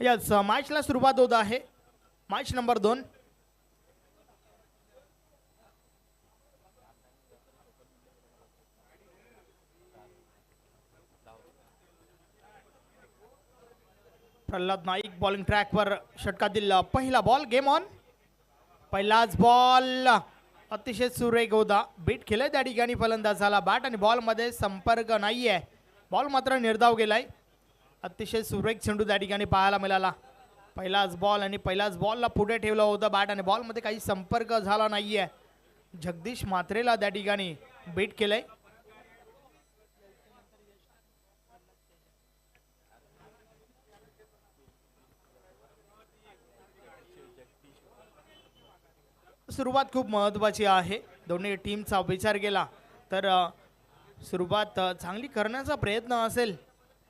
Yes मॅचला सुरुवात होत आहे. Match number 2. Pralhad Naik bowling ट्रॅकवर षटकातील पहिला बॉल. Game on. पहिलाच बॉल अतिशय सुरेख होता. बीट केलंय त्या ठिकाणी फलंदाजाला. बॅट आणि बॉल मध्ये संपर्क नाहीये. बॉल मात्र निर्धाव गेलाय. अतिशय सुरेख चेंडू त्या ठिकाणी पाहायला मिळाला. पहिलाच बॉल आणि पहिलाच बॉलला पुढे ठेवलं होतं. बॅट आणि बॉल मध्ये काही संपर्क झाला नाहीये. जगदीश मात्रेला त्या ठिकाणी बीट केलंय. सुरुवात खूप महत्त्वाची आहे. दोन्ही टीमचा विचार केला तर सुरुवात चांगली करण्याचा प्रयत्न असेल,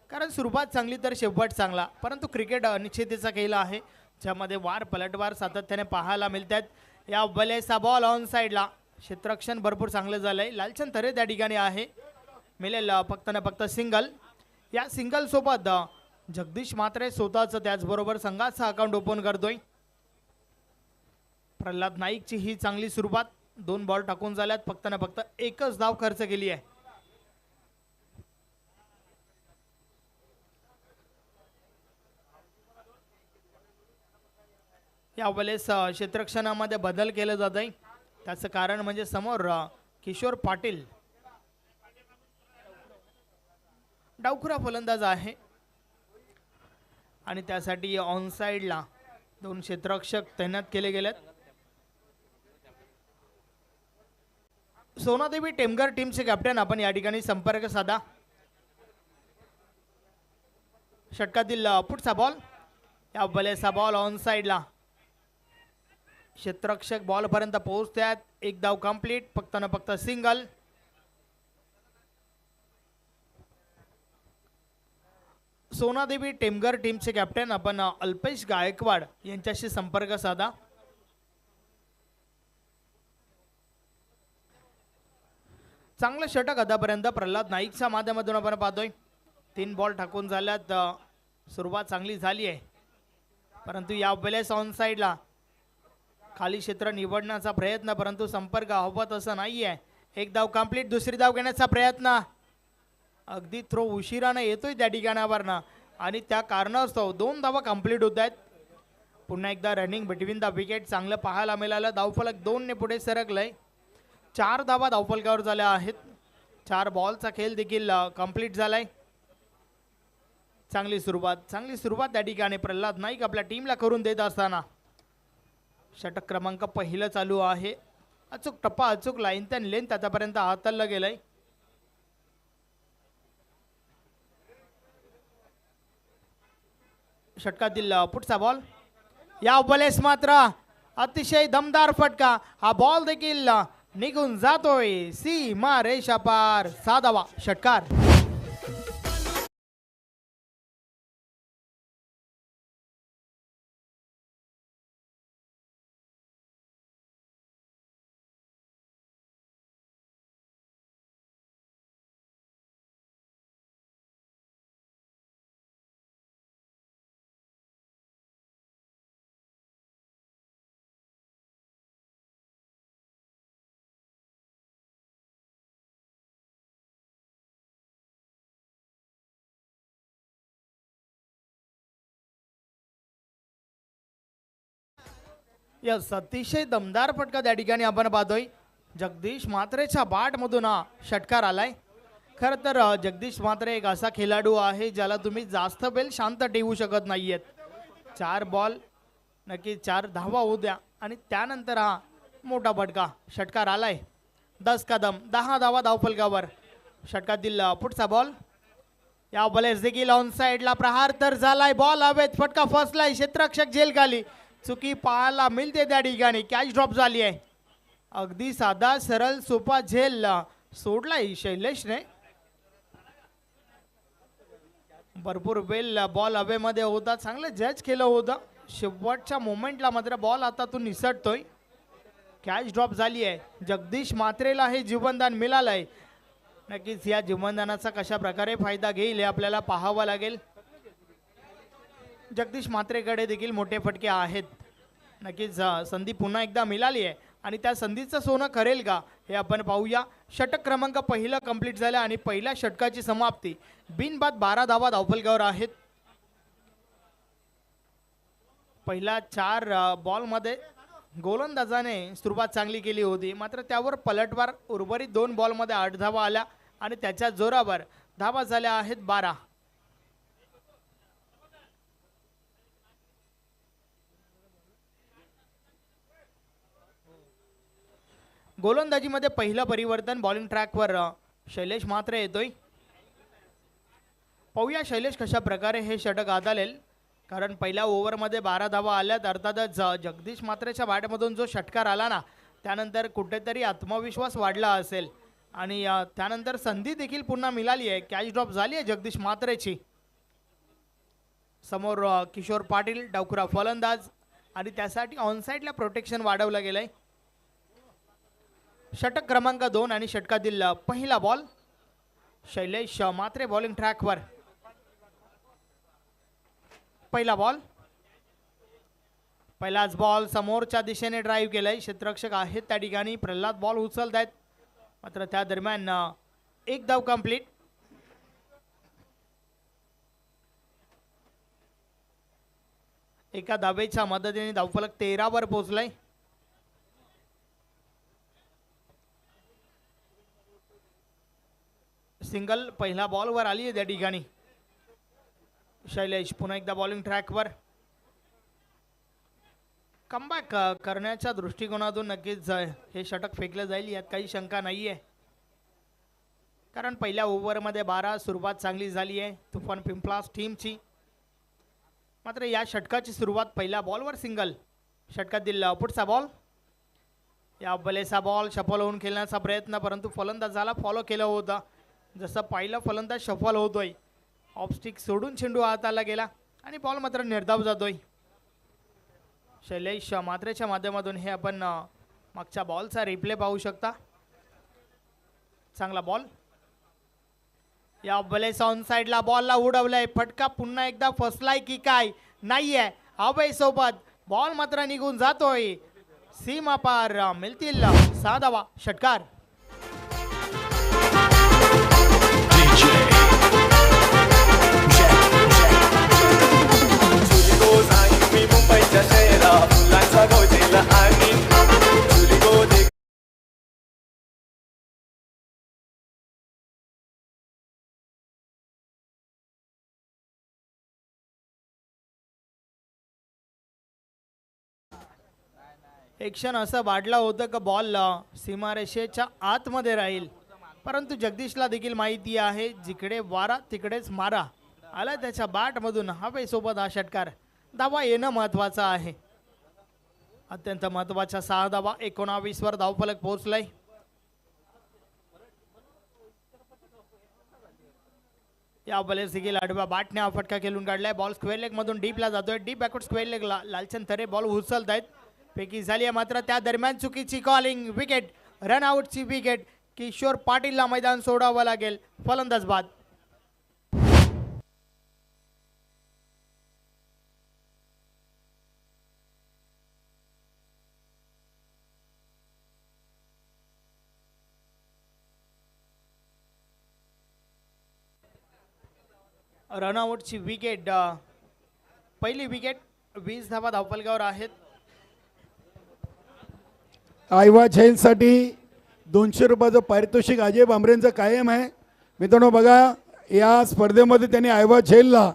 कारण सुरुवात चांगली तर शेवट चांगला. परंतु क्रिकेट अनिश्चिततेचा खेळ आहे, ज्यामध्ये वार पलटवार सातत्याने पाहायला मिळतात. या बलेचा बॉल ऑन साईडला. क्षेत्ररक्षण भरपूर चांगलं झालंय. लालचंद तरे त्या ठिकाणी आहे. मिळेल फक्त ना फक्त सिंगल. या सिंगल सोबत जगदीश मात्रे स्वतःच त्याचबरोबर संघाचा अकाउंट ओपन करतोय. प्रल्हाद नाईकची ही चांगली सुरुवात. 2 बॉल टाकून झाल्यात. फक्त ना फक्त एकच धाव खर्च केली आहे. या वेळेस क्षेत्ररक्षणामध्ये बदल केले जात आहे. त्याचं कारण म्हणजे समोर किशोर पाटील डावखुरा फलंदाज आहे आणि त्यासाठी ऑन साइडला 2 क्षेत्ररक्षक तैनात केले गेलेत. सोनादेवी टेमघर टीमचे कॅप्टन आपण या ठिकाणी संपर्क साधा. षटकातील पुढचा बॉल. या बलेचा बॉल ऑन साइडला. क्षेत्ररक्षक बॉल पर्यंत पोहोचतात. एक धाव कंप्लीट. फक्त ना फक्त सिंगल. सोनादेवी टेमघर टीमचे कॅप्टन आपण अल्पेश गायकवाड यांच्याशी संपर्क साधा. चांगलं षटक आतापर्यंत प्रल्हाद नाईकच्या माध्यमातून आपण पाहतोय. 3 बॉल टाकून झाल्यात. सुरुवात चांगली झाली आहे, परंतु या वेळेस ऑन साइडला खाली क्षेत्र निवडण्याचा प्रयत्न, परंतु संपर्क हवत असं नाहीये. एक धाव कंप्लीट. दुसरी धाव घेण्याचा प्रयत्न. अगदी थ्रो उशिराने येतोय त्या ठिकाणावरनं आणि त्या कारणास्तव 2 धावा कंप्लीट होत आहेत. पुन्हा एकदा रनिंग बिटवीन द विकेट चांगलं पाहायला मिळालं. धावफलक 2 ने पुढे सरकलंय. 4 धावा धावफलकावर झाल्या आहेत. 4 बॉलचा खेळ देखील कंप्लीट झालाय. चांगली सुरुवात त्या ठिकाणी प्रल्हाद नाईक आपल्या टीमला करून देत असताना षटक क्रमांक पहिलं चालू आहे. अचूक टप्पा, अचूक लाईन त्या लेंथ आतापर्यंत हाताळलं गेलंय. षटकातील पुढचा बॉल. या बॉलेस मात्र अतिशय दमदार फटका. हा बॉल देखील निघून जातोय सीमा रेषा पार. 6 धावा. षटकार. यस अतिशय दमदार फटका त्या ठिकाणी आपण पाहतोय. जगदीश मात्रेच्या बॅट मधून हा षटकार आलाय. खर तर जगदीश मात्रे एक असा खेळाडू आहे ज्याला तुम्ही जास्त वेळ शांत ठेवू शकत नाहीयेत. 4 बॉल नक्की 4 धावा होऊ द्या आणि त्यानंतर हा मोठा फटका षटकार आलाय. 10 कदम 10 धावा धावफलकावर. षटकातील पुढचा बॉल. या बॉलेस देखील ऑन साइडला. प्रहार तर झालाय. बॉल हवेत. फटका फसलाय. क्षेत्ररक्षक झेल खाली. चुकी पाहायला मिळते त्या ठिकाणी. कॅच ड्रॉप झाली आहे. अगदी साधा सरळ सोपा झेल सोडलाय शैलेशने. भरपूर वेळ बॉल हवेमध्ये होता. चांगलं जज केलं होतं. शेवटच्या मोमेंटला मात्र बॉल हातातून निसटतोय. कॅच ड्रॉप झाली आहे. जगदीश मात्रेला हे जीवनदान मिळालंय. नक्कीच या जीवनदानाचा कशा प्रकारे फायदा घेईल हे आपल्याला पाहावं लागेल. जगदीश म्हात्रेकडे देखील मोठे फटके आहेत. नक्कीच संधी पुन्हा एकदा मिळाली आहे आणि त्या संधीचं सोनं करेल का हे आपण पाहूया. षटक क्रमांक पहिलं कंप्लीट झालं आणि पहिल्या षटकाची समाप्ती बिनबाद 12 धावा धावफलकावर आहेत. पहिल्या 4 बॉलमध्ये गोलंदाजाने सुरुवात चांगली केली होती, मात्र त्यावर पलटवार उर्वरित 2 बॉलमध्ये 8 धावा आल्या आणि त्याच्या जोरावर धावा झाल्या आहेत 12. गोलंदाजीमध्ये पहिलं परिवर्तन बॉलिंग ट्रॅकवर शैलेश म्हात्रे येतोय. पाहूया शैलेश कशा प्रकारे हे षटक हाताळेल, कारण पहिल्या ओव्हरमध्ये 12 धावा आल्यात. अर्थातच जगदीश म्हात्रेच्या बॅटमधून जो षटकार आला ना, त्यानंतर कुठेतरी आत्मविश्वास वाढला असेल आणि त्यानंतर संधी देखील पुन्हा मिळाली आहे. कॅच ड्रॉप झाली आहे जगदीश म्हात्रेची. समोर किशोर पाटील डावखुरा फलंदाज आणि त्यासाठी ऑनसाईडला प्रोटेक्शन वाढवलं गेलंय. षटक क्रमांक 2 आणि षटकातील पहिला बॉल. शैलेश म्हात्रे बॉलिंग ट्रॅकवर. पहिला बॉल, पहिलाच बॉल समोरच्या दिशेने ड्राईव्ह केलंय. क्षेत्ररक्षक आहेत त्या ठिकाणी. प्रल्हाद बॉल उचलत आहेत, मात्र त्या दरम्यान एक धाव कंप्लीट. एका धावेच्या मदतीने धावफलक 13 वर पोहोचलाय. सिंगल पहिल्या बॉलवर आली आहे त्या ठिकाणी. शैलेश पुन्हा एकदा बॉलिंग ट्रॅकवर. कमबॅक करण्याच्या दृष्टिकोनातून नक्कीच हे षटक फेकलं जाईल यात काही शंका नाही आहे, कारण पहिल्या ओव्हरमध्ये 12 सुरुवात चांगली झाली आहे तुफान पिंपलास टीमची. मात्र या षटकाची सुरुवात पहिल्या बॉलवर सिंगल. षटकातील पुढचा बॉल, या बलेसा बॉल शफल होऊन खेळण्याचा प्रयत्न, परंतु फलंदाजाला फॉलो केलं होतं. जसं पहिला फलंदाज शफल होतोय, ऑफस्टिक सोडून चेंडू हाताला गेला आणि बॉल मात्र निर्धाव जातोय. शैलेश म्हात्रेच्या माध्यमातून हे आपण मागच्या बॉलचा रिप्ले पाहू शकता. चांगला बॉल, या बलेसा ऑन साइडला बॉलला उडवलाय. फटका पुन्हा एकदा फसलाय की काय नाहीये. अभय सोबत बॉल मात्र निघून जातोय. सीमा पार मिळतील 6 धावा. षटकार. एक क्षण असं वाढलं होतं की बॉल सीमारेषेच्या आतमध्ये राहील, परंतु जगदीशला देखील माहिती आहे जिकडे वारा तिकडेच मारा. आला त्याच्या बॅटमधून हवेसोबत हा षटकार. धावा येणं महत्वाचं आहे. अत्यंत महत्वाच्या 6 धावा. 19 वर धावफलक पोहोचलाय. या बलेस देखील आडव्या बॅटने हा फटका खेळून काढलाय. बॉल स्क्वेअर लेग मधून डीपला जातोय. डीप बॅकवर्ड स्क्वेअर लेगला लालचंद थरे बॉल उचलत आहेत. पैकी झाली आहे, मात्र त्या दरम्यान चुकीची कॉलिंग. विकेट, रन आउटची विकेट. किशोर पाटीलला मैदान सोडावं लागेल. फलंदाज बाद. रनआउटची विकेट. पहिली विकेट. 20 धावा धावफलकावर आहेत. आयवा झैलसाठी 200 रुपयाचं पारितोषिक अजय भांबरेंचं कायम आहे. मित्रांनो बघा, या स्पर्धेमध्ये त्यांनी आयवा झैलला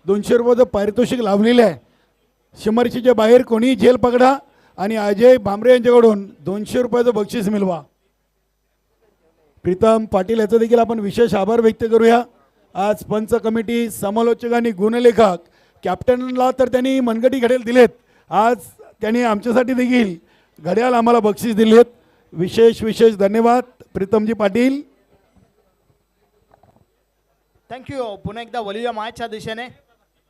200 रुपयाचं पारितोषिक लावलेलं आहे. शिमरशीच्या बाहेर कोणी झेल पकडा आणि अजय भांबरे यांच्याकडून 200 रुपयाचं बक्षीस मिळवा. प्रीतम पाटील याचा देखील आपण विशेष आभार व्यक्त करूया. आज पंच कमिटी, समालोचक आणि गुणलेखक, कॅप्टनला तर त्यांनी मनगटी घड्याळ दिलेत. आज त्यांनी आमच्यासाठी देखील घड्याळ आम्हाला बक्षीस दिलेत. विशेष धन्यवाद प्रीतमजी पाटील. थँक्यू. पुन्हा एकदा वलिया मॅचच्या दिशेने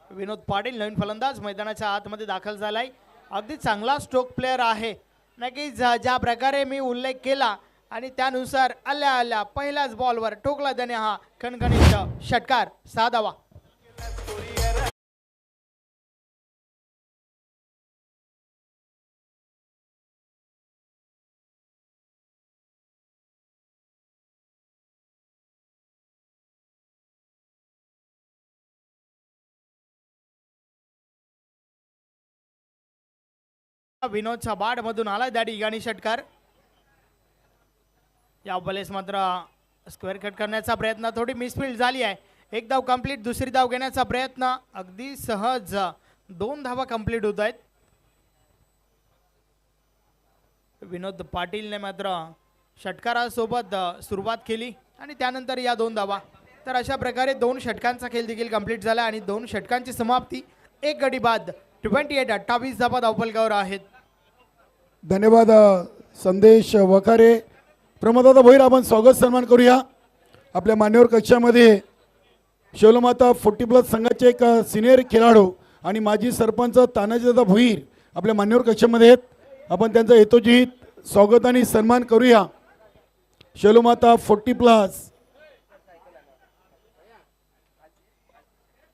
विनोद पाटील नवीन फलंदाज मैदानाच्या आतमध्ये दाखल झालाय. अगदी चांगला स्ट्रोक प्लेअर आहे. नक्कीच ज्या प्रकारे मी उल्लेख केला आणि त्यानुसार आल्या पहिल्याच बॉलवर ठोकला त्याने हा खणखणीत षटकार. 6 धावा. विनोदच्या बाट मधून आला त्या ठिकाणी षटकार. या बॉलेस मात्र स्क्वेअर कट करण्याचा प्रयत्न, थोडी मिसफिल्ड झाली आहे. एक धाव कंप्लीट, दुसरी धाव घेण्याचा प्रयत्न, अगदी सहज 2 धावा कंप्लीट होत आहेत. विनोद पाटीलने मात्र षटकारासोबत सुरुवात केली आणि त्यानंतर या 2 धावा. तर अशा प्रकारे 2 षटकांचा खेळ देखील कंप्लीट झाला आणि 2 षटकांची समाप्ती. एक गडी बाद 28 धावा धावफलकावर आहेत. धन्यवाद संदेश वखारे. प्रमोददादा भोईर, आपण स्वागत सन्मान करूया. आपल्या मान्यवर कक्षामध्ये शोलमाता 40+ संघाचे एक सिनियर खेळाडू आणि माजी सरपंच तानाजीदादा भोईर आपल्या मान्यवर कक्षामध्ये आहेत. आपण त्यांचा यथोचित स्वागत आणि सन्मान करूया. शोलमाता 40+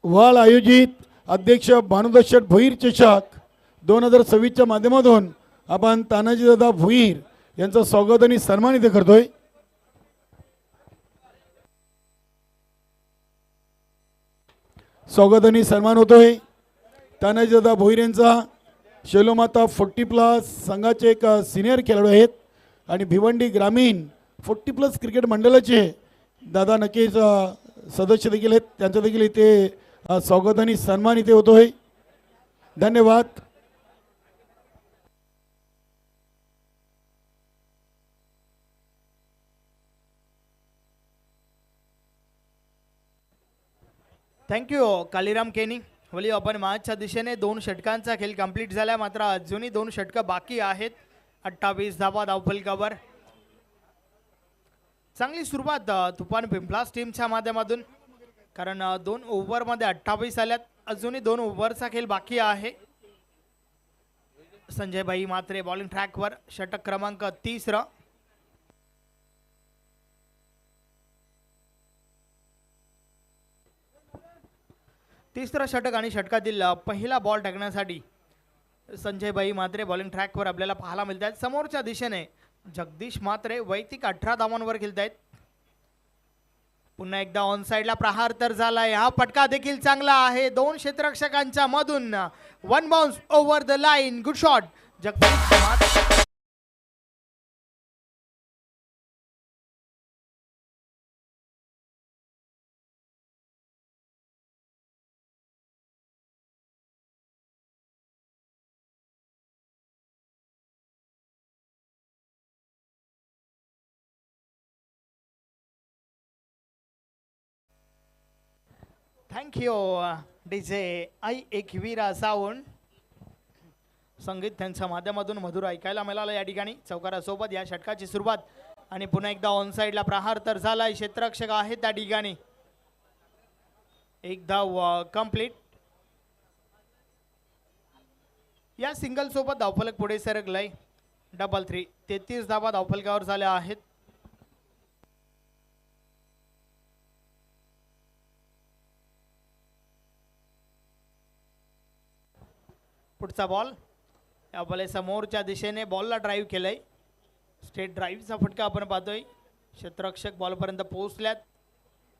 वाल आयोजित अध्यक्ष भानुदास भोईर चषक 2026च्या माध्यमातून आपण तानाजीदादा भोईर यांचं स्वागत आणि सन्मान इथे करतोय. स्वागत आणि सन्मान होतोय. तानाजीदादा भोईर यांचा शैलोमाता 40+ संघाचे एक सिनियर खेळाडू आहेत आणि भिवंडी ग्रामीण 40+ क्रिकेट मंडळाचे दादा नक्कीच सदस्य देखील आहेत. त्यांचं देखील इथे स्वागत आणि सन्मान इथे होतोय. धन्यवाद. थँक्यू कालीराम केनी. वली आपण मॅचच्या दिशेने 2 षटकांचा खेळ कंप्लीट झाला, मात्र अजूनही 2 षटकं बाकी आहेत. 28 धावा धावफलकावर. चांगली सुरुवात तुफान पिंपलास टीमच्या माध्यमातून, कारण 2 ओव्हरमध्ये 28 आल्यात. अजूनही 2 ओव्हरचा खेळ बाकी आहे. संजय भाई मात्रे बॉलिंग ट्रॅकवर, षटक क्रमांक 30. तिसरं षटक आणि षटकातील पहिला बॉल टाकण्यासाठी संजय भाई मात्रे बॉलिंग ट्रॅकवर आपल्याला पाहायला मिळत आहेत. समोरच्या दिशेने जगदीश मात्रे वैयक्तिक 18 धावांवर खेळत आहेत. पुन्हा एकदा ऑन साइडला प्रहार तर झालाय. हा फटका देखील चांगला आहे 2 क्षेत्ररक्षकांच्या मधून. 1 bounce over the line. Good shot Jagdish Mhatre. Thank you DJ Aai Ekvira sound. संगीत त्यांच्या माध्यमातून मधुर ऐकायला मिळालं या ठिकाणी. चौकारासोबत या षटकाची सुरुवात आणि पुन्हा एकदा ऑन साइडला प्रहार तर झालाय. क्षेत्ररक्षक आहे त्या ठिकाणी. एक धाव कंप्लीट. या सिंगल सोबत धावफलक पुढे सरकलाय. डबल 3. 33 धावा धावफलकावर झाल्या आहेत. पुढचा बॉल या बॉले समोरच्या दिशेने बॉलला ड्राईव्ह केलंय. स्टेट ड्राईव्हचा फटका आपण पाहतोय. क्षेत्ररक्षक बॉलपर्यंत पोहोचल्यात.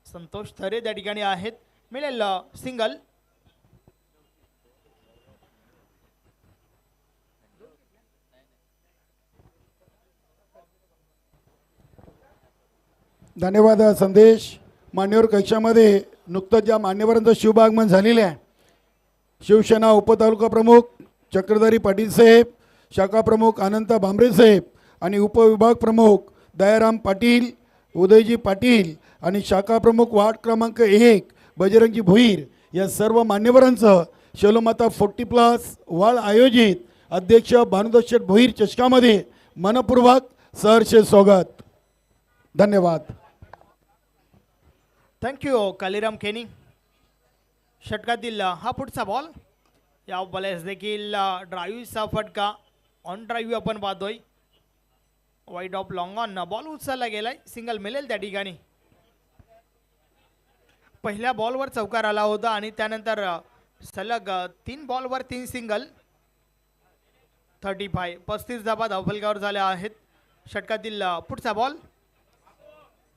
संतोष थरे त्या ठिकाणी आहेत. मिळेल सिंगल. धन्यवाद संदेश. मान्यवर कक्षामध्ये नुकतंच ज्या मान्यवरांचं शुभागमन झालेलं आहे. शिवसेना उपतालुका प्रमुख चक्रधारी पाटील साहेब, शाखा प्रमुख अनंत भांबरे साहेब आणि उपविभाग प्रमुख दयाराम पाटील, उदयजी पाटील आणि शाखा प्रमुख वार्ड क्रमांक 1 बजरंगजी भोईर या सर्व मान्यवरांचं शैलोमाता 40+ वाल आयोजित अध्यक्ष भानुदास भोईर चषकामध्ये मनपूर्वक सहर्ष स्वागत. धन्यवाद. थँक्यू कालीराम केनी. षटकातील हा पुढचा बॉल. या बॉलेस देखील ड्राईव्हचा फटका. ऑन ड्राईव्ह आपण पाहतोय. Wide of long on ball उचलला गेलाय. सिंगल मिळेल त्या ठिकाणी. पहिल्या बॉलवर चौकार आला होता आणि त्यानंतर सलग 3 बॉलवर 3 सिंगल. 35 धावा धावफलकावर झाल्या आहेत. षटकातील पुढचा बॉल.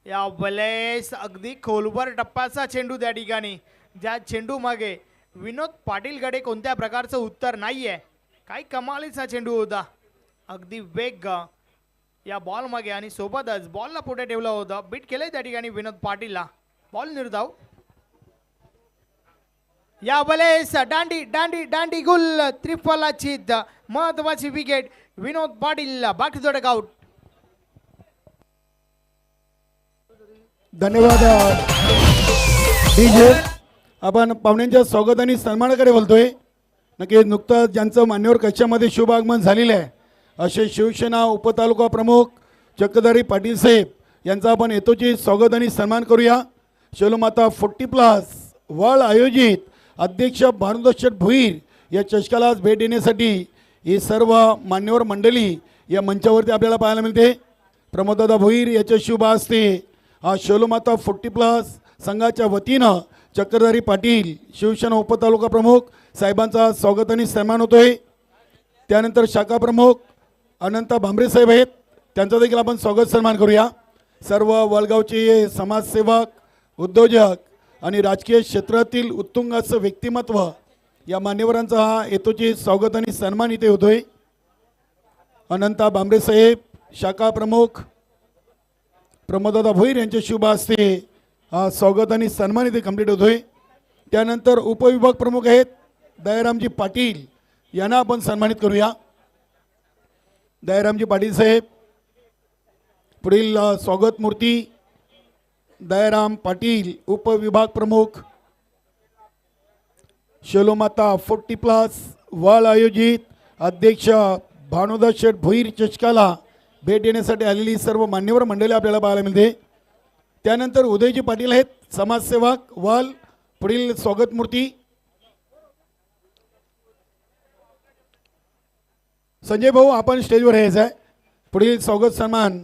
या बॉलेस अगदी खोलवर टप्प्याचा चेंडू त्या ठिकाणी. ज्या चेंडू मागे विनोद पाटीलकडे कोणत्या प्रकारचं उत्तर नाहीये. काय कमालीचा चेंडू होता. अगदी वेग या बॉल मागे आणि सोबतच बॉलला पुढे ठेवलं होतं. बीट केलंय त्या ठिकाणी विनोद पाटीलला. बॉल निर्धाव. या बलेस दांडी दांडी दांडी गुल त्रिफलाचीत महत्वाची wicket. Vinod Patil back to the dugout. धन्यवाद डीजे. आपण पाहुण्यांच्या स्वागत आणि सन्मानाकडे बोलतोय. नक्की नुकतंच ज्यांचं मान्यवर कक्षामध्ये शुभ आगमन झालेलं आहे असे शिवसेना उपतालुका प्रमुख चक्रधारी पाटील साहेब यांचा आपण येतोची स्वागत आणि सन्मान करूया. शेलूमाता 40+ वर्ल्ड आयोजित अध्यक्ष भानुदास भोईर या चषकाला आज भेट देण्यासाठी ही सर्व मान्यवर मंडळी या मंचावरती आपल्याला पाहायला मिळते. प्रमोददादा भोईर याच्या शुभ हस्ते हा शेलूमाता 40+ संघाच्या वतीनं चक्रधारी पाटील शिवसेना उपतालुका प्रमुख साहेबांचा स्वागत आणि सन्मान होतोय. त्यानंतर शाखा प्रमुख अनंत भांबरे साहेब आहेत, त्यांचा देखील आपण स्वागत सन्मान करूया. सर्व वळगावचे समाजसेवक, उद्योजक आणि राजकीय क्षेत्रातील उत्तुंग असं व्यक्तिमत्व या मान्यवरांचा हा येतोचे स्वागत आणि सन्मान इथे होतोय. अनंत भांबरे साहेब शाखा प्रमुख प्रमोददादा भोईर यांच्या शुभ हस्ते हा स्वागत आणि सन्मान इथे कंप्लीट होतोय. त्यानंतर उपविभाग प्रमुख आहेत दयारामजी पाटील, यांना आपण सन्मानित करूया. दयारामजी पाटील साहेब पुढील स्वागत मूर्ती दयाराम पाटील उपविभाग प्रमुख शेलोमाता 40+ वर्ल्ड आयोजित अध्यक्ष भानुदास भोईर चषकाला भेट देण्यासाठी आलेली सर्व मान्यवर मंडळी आपल्याला पाहायला मिळते. त्यानंतर उदयजी पाटील आहेत समाजसेवक वाल. पुढील स्वागत मूर्ती संजय भाऊ, आपण स्टेजवर यायचं आहे. पुढील स्वागत सन्मान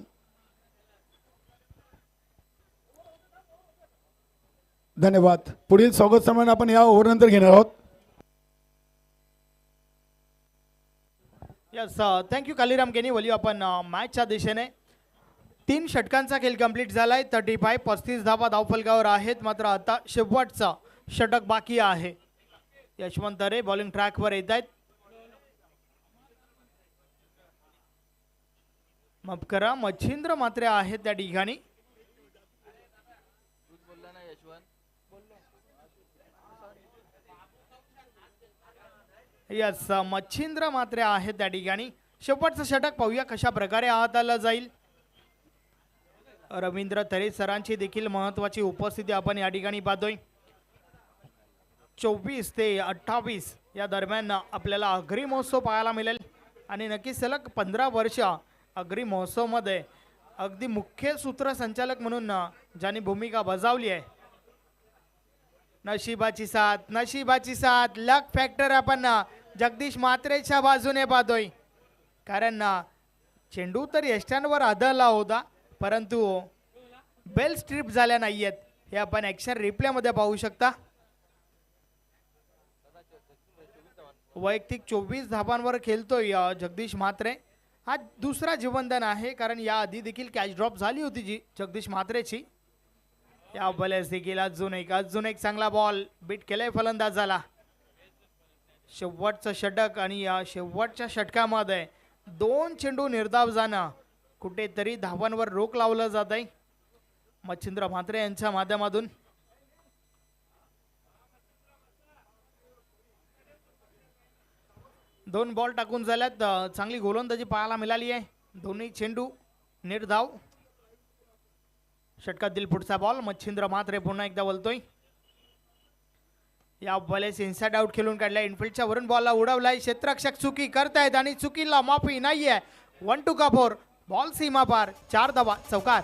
धन्यवाद. पुढील स्वागत सन्मान आपण या ओव्हरनंतर घेणार आहोत. यस थँक्यू कालीराम केनी. वळूया आपण मॅचच्या दिशेने. 3 षटकांचा खेळ कंप्लीट झालाय. 35 धावा धावफलकावर आहेत. मात्र आता शेवटचा षटक बाकी आहे. यशवंत रे बॉलिंग ट्रॅकवर येत आहेत. माफ करा, मच्छिंद्र मात्रे आहेत त्या ठिकाणी. यस मच्छिंद्र मात्रे आहेत त्या ठिकाणी. शेवटचं षटक पाहूया कशा प्रकारे हाताळलं जाईल. रवींद्र तरे सरांची देखील महत्वाची उपस्थिती आपण या ठिकाणी पाहतोय. 24 ते 28 या दरम्यान आपल्याला अग्री महोत्सव पाहायला मिळेल आणि नक्कीच सलग 15 वर्ष अग्री महोत्सवमध्ये अगदी मुख्य सूत्रसंचालक म्हणून ज्यांनी भूमिका बजावली आहे. नशिबाची साथ लक फॅक्टर आपण जगदीश मात्रेच्या बाजूने पाहतोय. कारण चेंडू तर यष्टांवर आदळला होता परंतु बेल स्ट्रिप झाल्या नाहीयेत. हे आपण ॲक्शन रिप्लेमध्ये पाहू शकता. वैयक्तिक 24 धावांवर खेळतोय जगदीश म्हात्रे. हा दुसरा जीवनदान आहे कारण या आधी देखील कॅच ड्रॉप झाली होती जी जगदीश म्हात्रेची. या बॉलेस देखील अजून एक चांगला बॉल बीट केलाय फलंदाजाला. शेवटचं षटक आणि या शेवटच्या षटकामध्ये 2 चेंडू निर्धाव जाणं कुठेतरी धावांवर रोख लावलं जात आहे मच्छिंद्र म्हात्रे यांच्या माध्यमातून. दोन बॉल टाकून झाल्यात. चांगली गोलंदाजी पाहायला मिळाली आहे. दोन्ही चेंडू निर्धाव. षटकातील पुढचा बॉल मच्छिंद्र म्हात्रे पुन्हा एकदा बोलतोय. या बॉलेस इनसाइड आउट खेळून काढलाय. इनफिल्डच्या वरून बॉलला उडवलाय. क्षेत्ररक्षक चुकी करतायत आणि चुकीला माफी नाहीये. 1-2 का 4 बॉल सीमा पार. 4 धावा चौकार.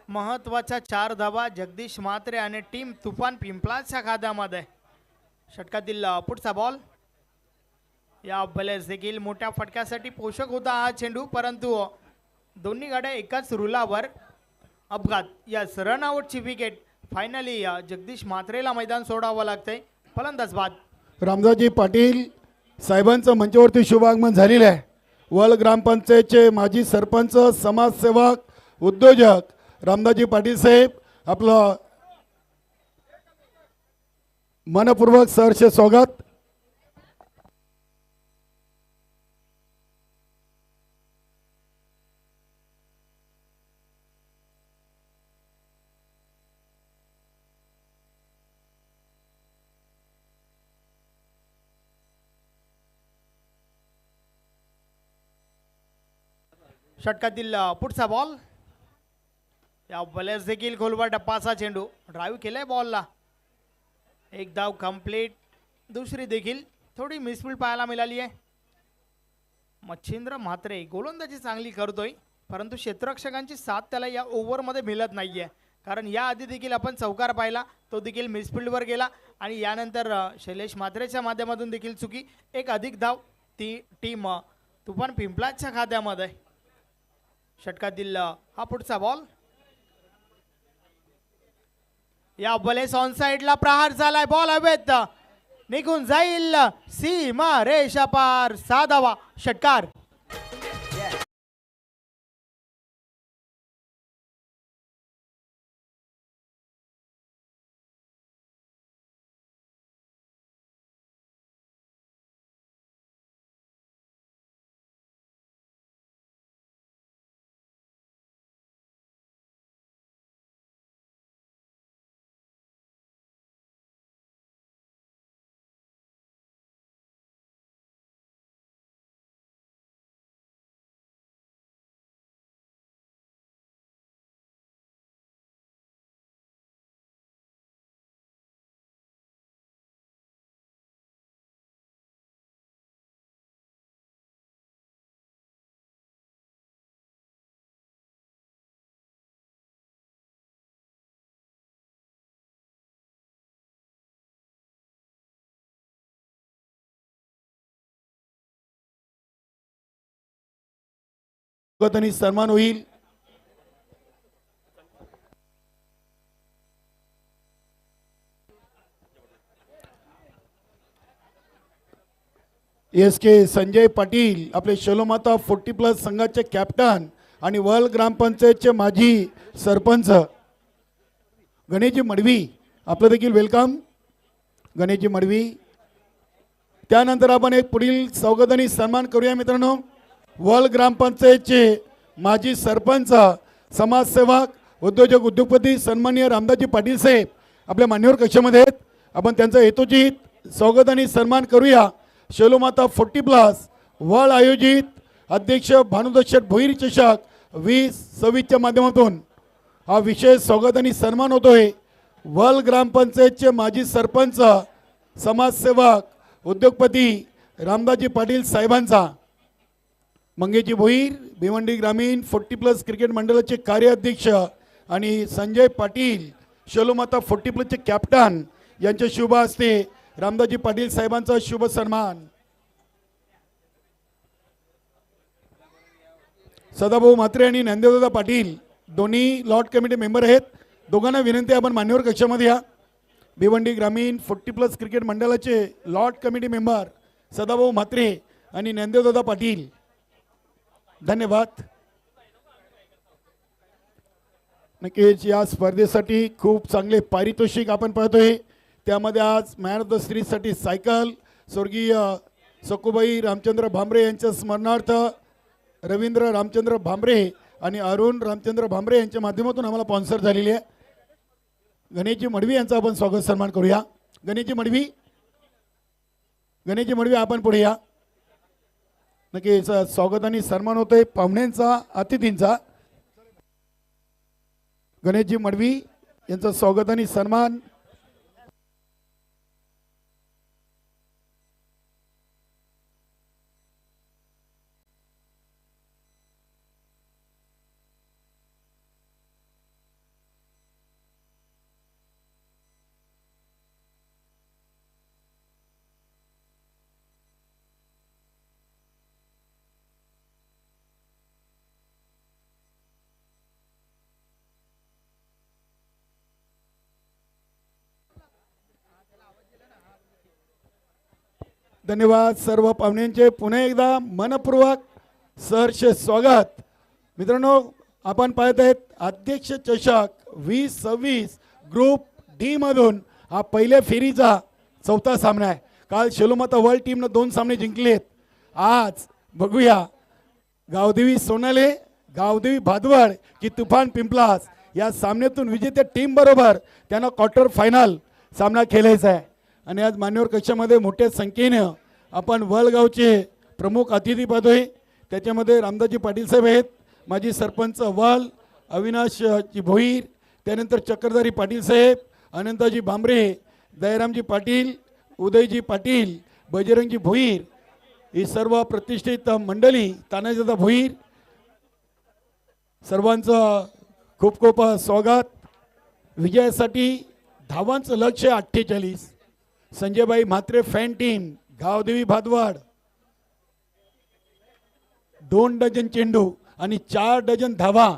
महत्वाच्या 4 धावा जगदीश म्हात्रे आणि टीम तुफान पिंपळाच्या खात्यामध्ये. षटकातील पुढचा बॉल. या बॉलेस देखील मोठ्या फटक्यासाठी पोषक होता हा चेंडू परंतु दोन्ही गाड्या एकाच रुलावर अपघात. या रन आउटची विकेट फायनली जगदीश म्हात्रेला मैदान सोडावं लागतंय. फलंदाज बाद. रामदासजी पाटील साहेबांचं मंचावरती शुभागमन झालेलं आहे. वल ग्रामपंचायतचे माजी सरपंच, समाजसेवक, उद्योजक रामदासजी पाटील साहेब आपलं मनपूर्वक सहर्ष स्वागत. षटकातील पुढचा बॉल. या बॉलर्स देखील खोलवर टप्पाचा चेंडू ड्राईव्ह केलाय बॉलला. एक धाव कंप्लीट. दुसरी देखील थोडी मिसफील्ड पाहायला मिळाली आहे. मच्छिंद्र म्हात्रे गोलंदाजी चांगली करतोय, परंतु क्षेत्ररक्षकांची साथ त्याला या ओव्हरमध्ये मिळत नाहीये. कारण या आधी देखील आपण चौकार पाहिला, तो देखील मिसफिल्डवर गेला आणि यानंतर शैलेश म्हात्रेच्या माध्यमातून देखील चुकी. एक अधिक धाव ती टीम तुफान पिंपलाच्या खात्यामध्ये. षटकातील हा पुढचा बॉल. या बॉलेस ऑन साइडला प्रहार झालाय. बॉल हवेत निघून जाईल. सीमा रेषा पार. 6वा षटकार. आणि सन्मान होईल. SK संजय पाटील आपले शोलोमाता 40+ संघाचे कॅप्टन आणि वल ग्रामपंचायतचे माजी सरपंच गणेशजी मडवी आपलं देखील वेलकम. गणेशजी मडवी. त्यानंतर आपण एक पुढील स्वागत आणि सन्मान करूया मित्रांनो. वल ग्रामपंचायतचे माजी सरपंच, समाजसेवक, उद्योजक, उद्योगपती सन्माननीय रामदासजी पाटील साहेब आपल्या मान्यवर कक्षामध्ये आहेत. आपण त्यांचा हेतुचित स्वागत आणि सन्मान करूया. शैलोमाता 40+ वल आयोजित अध्यक्ष भानुदत्त भोईर चषक 2026च्या माध्यमातून हा विशेष स्वागत आणि सन्मान होतोय. वल ग्रामपंचायतचे माजी सरपंच, समाजसेवक, उद्योगपती रामदासजी पाटील साहेबांचा. मंगेशजी भोईर भिवंडी ग्रामीण 40+ क्रिकेट मंडळाचे कार्याध्यक्ष आणि संजय पाटील शैलोमाता 40+ चे कॅप्टन यांच्या शुभ हस्ते रामदासजी पाटील साहेबांचा शुभ सन्मान. सदाभाऊ म्हात्रे आणि ज्ञानदेवदादा पाटील दोन्ही लॉट कमिटी मेंबर आहेत. दोघांना विनंती आपण मान्यवर कक्षामध्ये या. भिवंडी ग्रामीण 40+ क्रिकेट मंडळाचे lot committee member Sadabhau Mhatre आणि ज्ञानदेवदादा पाटील. धन्यवाद. नक्कीच या स्पर्धेसाठी खूप चांगले पारितोषिक आपण पाहतोय. त्यामध्ये आज मॅन ऑफ द सिरीजसाठी सायकल स्वर्गीय सकुबाई रामचंद्र भांबरे यांच्या स्मरणार्थ रवींद्र रामचंद्र भांबरे आणि अरुण रामचंद्र भांबरे यांच्या माध्यमातून आम्हाला स्पॉन्सर झालेली आहे. गणेशजी मडवी यांचा आपण स्वागत सन्मान करूया. गणेशजी मडवी. गणेशजी मडवी आपण पुढे या. नक्की स्वागत आणि सन्मान होतोय पाहुण्यांचा, अतिथींचा. गणेशजी मडवी यांचा स्वागत आणि सन्मान. धन्यवाद सर्व पाहुण्यांचे पुन्हा एकदा मनपूर्वक सहर्ष स्वागत. मित्रांनो, आपण पाहत आहेत अध्यक्ष चषक 2026 ग्रुप डी मधून हा पहिल्या फेरीचा चौथा सामना आहे. काल शेलोमाता वर्ल्ड टीमनं 2 सामने जिंकलेत. आज बघूया गावदेवी सोनाले, गावदेवी भादवड की तुफान पिंपलास या सामन्यातून विजेत्या टीम बरोबर त्यांना क्वार्टर फायनल सामना खेळायचा आहे. आणि आज मान्यवर कक्षामध्ये मोठ्या संख्येने आपण वळगावचे प्रमुख अतिथी पाहतोय. त्याच्यामध्ये रामदासजी पाटील साहेब आहेत, माजी सरपंच वल, अविनाशजी भोईर, त्यानंतर चक्रधारी पाटील साहेब, अनंताजी भांबरे, दयारामजी पाटील, उदयजी पाटील, बजरंगजी भोईर, ही सर्व प्रतिष्ठित मंडळी, तानाजीदादा भोईर, सर्वांचं खूप खूप स्वागत. विजयासाठी धावांचं लक्ष्य 48. Sanjaybhai Mhatre fan team Gavdevi Bhadwad 2 dozen चेंडू आणि 4 डझन धावा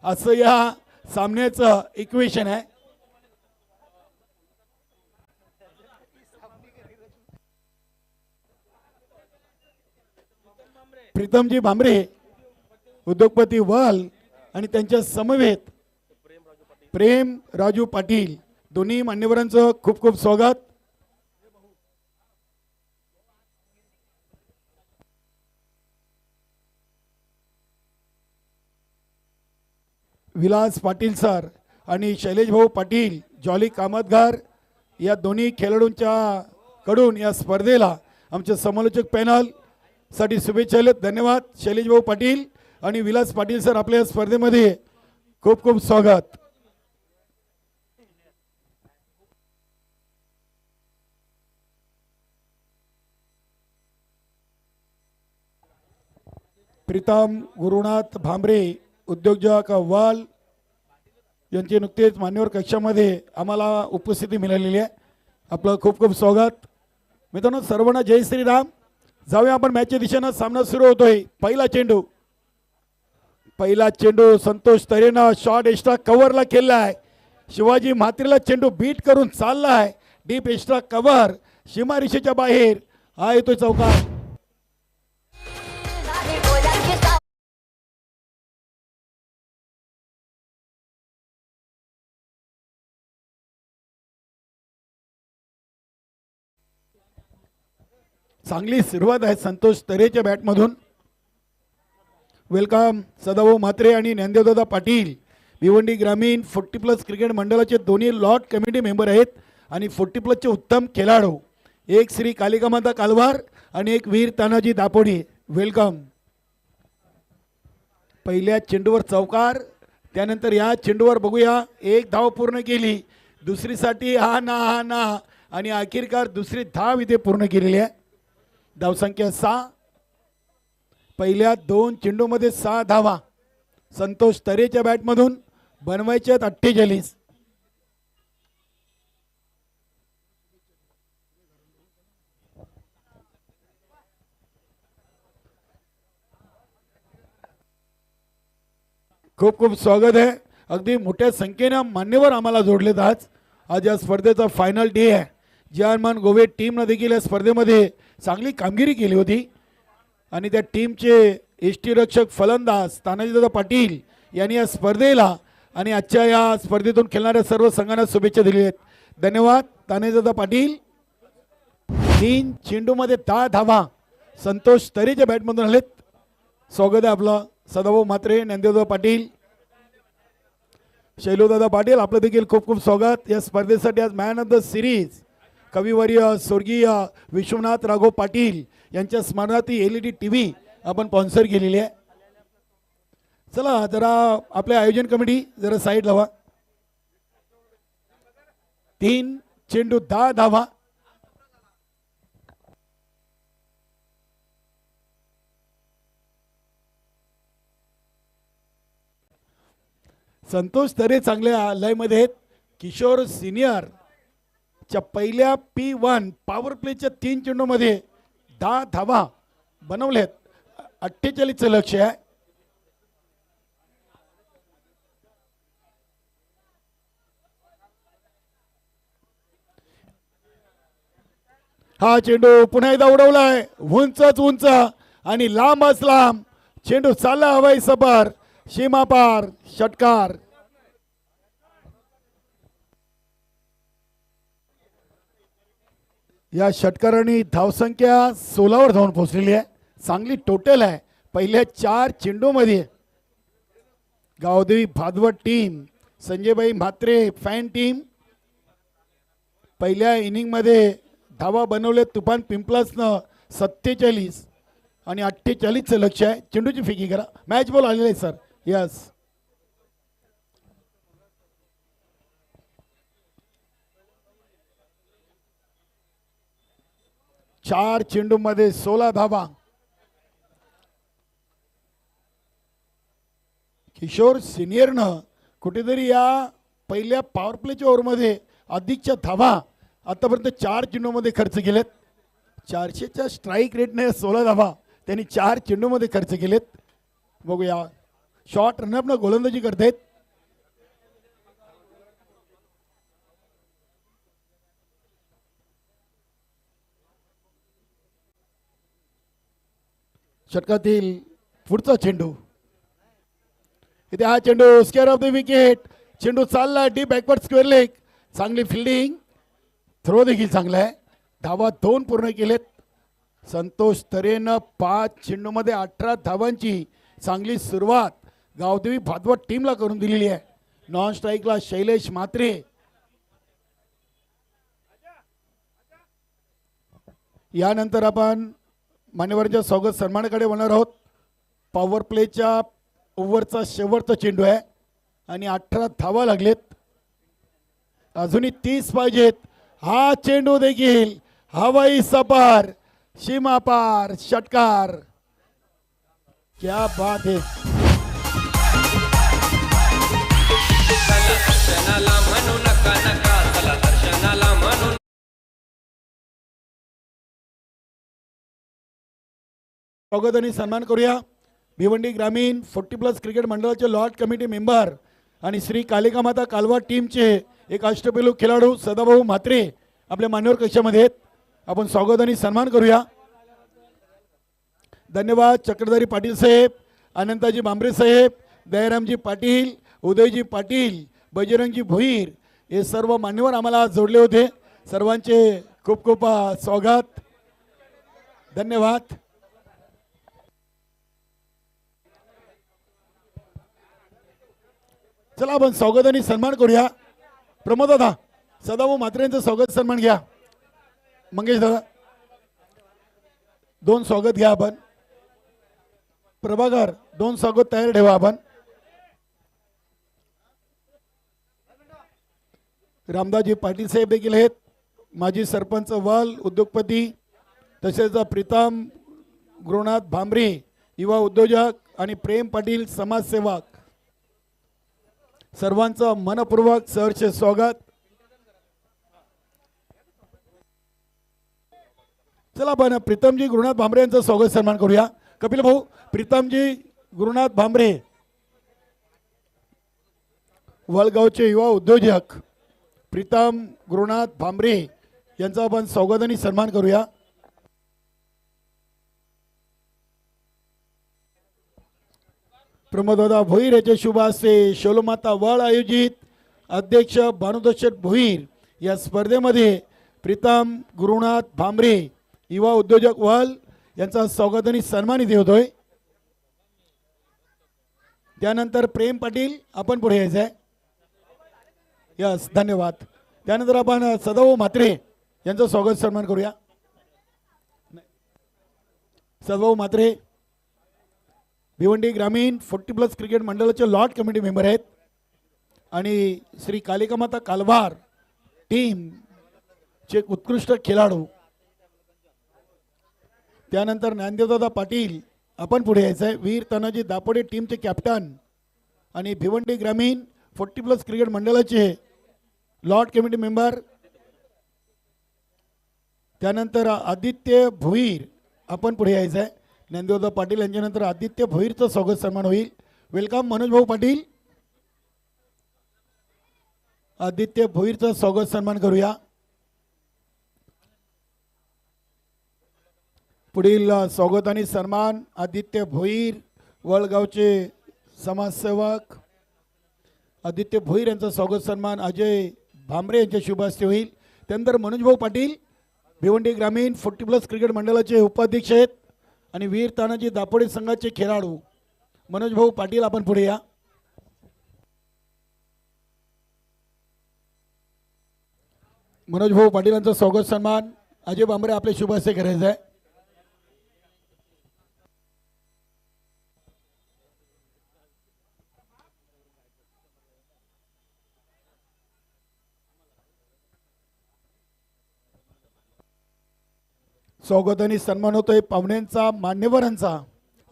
असं या सामन्याचं इक्वेशन आहे. प्रीतमजी भांबरे, उद्योगपती वल आणि त्यांच्या समवेत प्रेम राजू पाटील, दोन्ही मान्यवरांचं खूप खूप स्वागत. विलास पाटील सर आणि शैलेश भाऊ पाटील जॉली कामतगार या दोन्ही खेळाडूंच्या कडून या स्पर्धेला आमचे समालोचक पॅनल साठी शुभेच्छा. धन्यवाद शैलेश भाऊ पाटील आणि विलास पाटील सर, आपल्या या स्पर्धेमध्ये खूप खूप स्वागत. प्रीतम गुरुनाथ भांबरे, उद्योजक वाल, यांचे नुकतेच मान्यवर कक्षामध्ये आम्हाला उपस्थिती मिळालेली आहे. आपलं खूप खूप स्वागत. मित्रांनो, सर्वांना जय श्रीराम. जाऊया आपण मॅचच्या दिशेनं. सामना सुरू होतोय. पहिला चेंडू संतोष तरेनं शॉर्ट एक्स्ट्रा कव्हरला केलाय. शिवाजी म्हात्रेला चेंडू बीट करून चाललाय. डीप एक्स्ट्रा कव्हर सीमारेषेच्या बाहेर हा येतोय चौकार. चांगली सुरुवात आहे संतोष तरेच्या बॅटमधून. वेलकम सदाभाऊ म्हात्रे आणि ज्ञानदेवदादा पाटील, भिवंडी ग्रामीण 40+ क्रिकेट मंडळाचे दोन्ही लॉट कमिटी मेंबर आहेत आणि 40+चे उत्तम खेळाडू. एक श्री कालिकामाता कालवार आणि एक वीर तानाजी दापोडी. वेलकम. पहिल्या चेंडूवर चौकार, त्यानंतर या चेंडूवर बघूया 1 धाव पूर्ण केली. दुसरीसाठी हा ना आणि अखेरकार दुसरी धाव इथे पूर्ण केलेली आहे. धावसंख्या 6. पहिल्या 2 चेंडूमध्ये 6 धावा संतोष तरेच्या बॅटमधून बनवायच्यात 48. खूप खूप स्वागत आहे. अगदी मोठ्या संख्येने मान्यवर आम्हाला जोडलेत. आज या स्पर्धेचा फायनल डे आहे. जयमान गोवे टीमनं देखील या स्पर्धेमध्ये चांगली कामगिरी केली होती आणि त्या टीमचे यष्टीरक्षक फलंदाज तानाजीदादा पाटील यांनी या स्पर्धेला आणि आजच्या या स्पर्धेतून खेळणाऱ्या सर्व संघांना शुभेच्छा दिल्या आहेत. धन्यवाद तानाजीदादा पाटील. 3 चेंडूमध्ये 10 धावा संतोष तरेच्या बॅटमधून आलेत. स्वागत आहे आपलं सदाभाऊ म्हात्रे, ज्ञानदेवदादा पाटील, शैलूदादा पाटील, आपलं देखील खूप खूप स्वागत. या स्पर्धेसाठी आज मॅन ऑफ द सिरीज कविवर्य स्वर्गीय विश्वनाथ राघव पाटील यांच्या स्मरणार्थ LED TV आपण स्पॉन्सर केलेली आहे. चला जरा आपल्या आयोजन कमिटी जरा साईड लावा. 3 चेंडू 10 धावा. संतोष तरे चांगल्या लयमध्ये आहेत. किशोर सिनियर च्या पहिल्या P1 पॉवर प्लेच्या 3 चेंडूमध्ये 10 धावा बनवल्यात. 48चं लक्ष आहे. हा चेंडू पुन्हा एकदा उडवलाय उंचच उंच आणि लांबच लांब चेंडू चालला हवाई सपार सीमा पार षटकार. या षटकाराने धावसंख्या 16 वर जाऊन पोहोचलेली आहे. चांगली टोटल आहे पहिल्या 4 चेंडूमध्ये. Gavdevi Bhadwad team Sanjaybhai Mhatre fan team पहिल्या इनिंग मध्ये धावा बनवले तुफान पिंपलासनं 47 आणि 48चं लक्ष आहे. चेंडूची फेकी करा. मॅच बॉल आलेला आहे सर. यस 4 चेंडूमध्ये 16 धावा. किशोर सिनियरनं कुठेतरी या पहिल्या पॉवर प्लेच्या ओव्हरमध्ये अधिकच्या धावा आतापर्यंत 4 चेंडूमध्ये खर्च केलेत. 400च्या स्ट्राईक रेटने 16 धावा त्यांनी 4 चेंडूमध्ये खर्च केलेत. बघूया शॉर्ट रनअपनं गोलंदाजी करतायत. षटकातील पुढचा चेंडू इथे हा चेंडू स्क्वेअर ऑफ द विकेट. चेंडू चालला डीप बॅकवर्ड स्क्वेअर लेग. चांगली फिल्डिंग. थ्रो देखील चांगला आहे. धावा 2 पूर्ण केलेत. संतोष तरेनं 5 चेंडूमध्ये 18 धावांची चांगली सुरुवात गावदेवी भादवड टीमला करून दिलेली आहे. नॉन स्ट्राईकला शैलेश म्हात्रे. यानंतर आपण मान्यवरांच्या स्वागत सन्मानाकडे वळणार आहोत. पॉवर प्लेच्या ओव्हरचा शेवटचा चेंडू आहे आणि 18 धावा लागलेत. अजूनही 30 पाहिजेत. हा चेंडू देखील हवाई सपार सीमा पार षटकार. क्या बात है. दर्शनाला म्हणू नका नका चला दर्शनाला म्हणू. स्वागत आणि सन्मान करूया भिवंडी ग्रामीण 40+ क्रिकेट मंडळाचे लॉट कमिटी मेंबर आणि श्री कालिका माता कालवा टीमचे एक अष्टपैलू खेळाडू सदाभाऊ म्हात्रे आपल्या मान्यवर कक्षामध्ये आहेत. आपण स्वागत आणि सन्मान करूया. धन्यवाद चक्रधारी पाटील साहेब, अनंताजी बांबरे साहेब, दयारामजी पाटील, उदयजी पाटील, बजरंगजी भोईर हे सर्व मान्यवर आम्हाला जोडले होते. सर्वांचे खूप खूप स्वागत. धन्यवाद. चला आपण स्वागत आणि सन्मान करूया. प्रमोद दादा सदाभाऊ म्हात्रेंचं स्वागत सन्मान घ्या. मंगेश दादा 2 स्वागत घ्या. आपण प्रभाकर 2 स्वागत तयार ठेवा. आपण रामदासजी पाटील साहेब देखील आहेत. माजी सरपंच वाल उद्योगपती तसेच प्रीतम गुरुनाथ भांबरे युवा उद्योजक आणि प्रेम पाटील समाजसेवक सर्वांचं मनपूर्वक सहर्ष स्वागत. चला आपण प्रीतमजी गुरुनाथ भांबरे यांचं स्वागत सन्मान करूया. कपिल भाऊ प्रीतमजी गुरुनाथ भांबरे वलगावचे युवा उद्योजक प्रीतम गुरुनाथ भांबरे यांचा आपण स्वागत आणि सन्मान करूया. प्रमोददादा भोईर याच्या शुभ हस्ते शोलमाता वळ आयोजित अध्यक्ष भानुदशेठ भोईर या स्पर्धेमध्ये प्रीतम गुरुनाथ भांबरे युवा उद्योजक वल यांचा स्वागत आणि सन्मान इथे होतोय. त्यानंतर प्रेम पाटील आपण पुढे यायचं आहे. यस धन्यवाद. त्यानंतर आपण सदाभाऊ म्हात्रे यांचं स्वागत सन्मान करूया. सदाभाऊ म्हात्रे भिवंडी ग्रामीण 40+ क्रिकेट मंडळाचे लॉट कमिटी मेंबर आहेत आणि श्री कालिका माता कालवार टीम चे उत्कृष्ट खेळाडू. त्यानंतर ज्ञानदेवदादा पाटील आपण पुढे यायचं आहे. वीर तानाजी दापोडे टीमचे कॅप्टन आणि भिवंडी ग्रामीण 40+ क्रिकेट मंडळाचे लॉट कमिटी मेंबर. त्यानंतर आदित्य भोईर आपण पुढे यायचं आहे. ज्ञानदेवदा पाटील यांच्यानंतर आदित्य भोईरचं स्वागत सन्मान होईल. वेलकम मनोज भाऊ पाटील. आदित्य भोईरचं स्वागत सन्मान करूया. पुढील स्वागत आणि सन्मान आदित्य भोईर वळगावचे समाजसेवक आदित्य भोईर यांचा स्वागत सन्मान अजय भांबरे यांच्या शुभ हस्ते होईल. त्यानंतर मनोजभाऊ पाटील भिवंडी ग्रामीण 40+ क्रिकेट मंडळाचे उपाध्यक्ष आहेत आणि वीर तानाजी दापोडे संघाचे खेळाडू मनोजभाऊ पाटील आपण पुढे या. मनोजभाऊ पाटील यांचा स्वागत सन्मान अजय भांबरे आपले शुभ हस्ते करायचं आहे. स्वागत आणि सन्मान होतोय पाहुण्यांचा मान्यवरांचा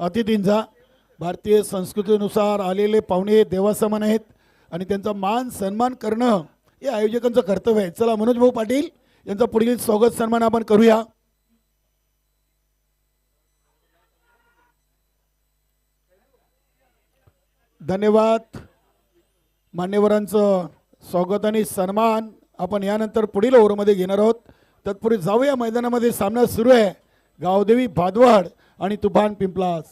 अतिथींचा. भारतीय संस्कृतीनुसार आलेले पाहुणे देवासमान आहेत आणि त्यांचा मान सन्मान करणं हे आयोजकांचं कर्तव्य आहे. चला मनोजभाऊ पाटील यांचा पुढील स्वागत सन्मान आपण करूया. धन्यवाद. मान्यवरांचं स्वागत आणि सन्मान आपण यानंतर पुढील ओव्हरमध्ये घेणार आहोत. तत्पूर्वी जाऊया मैदानामध्ये. सामना सुरू आहे. गावदेवी भादवड आणि तुफान पिंपलास.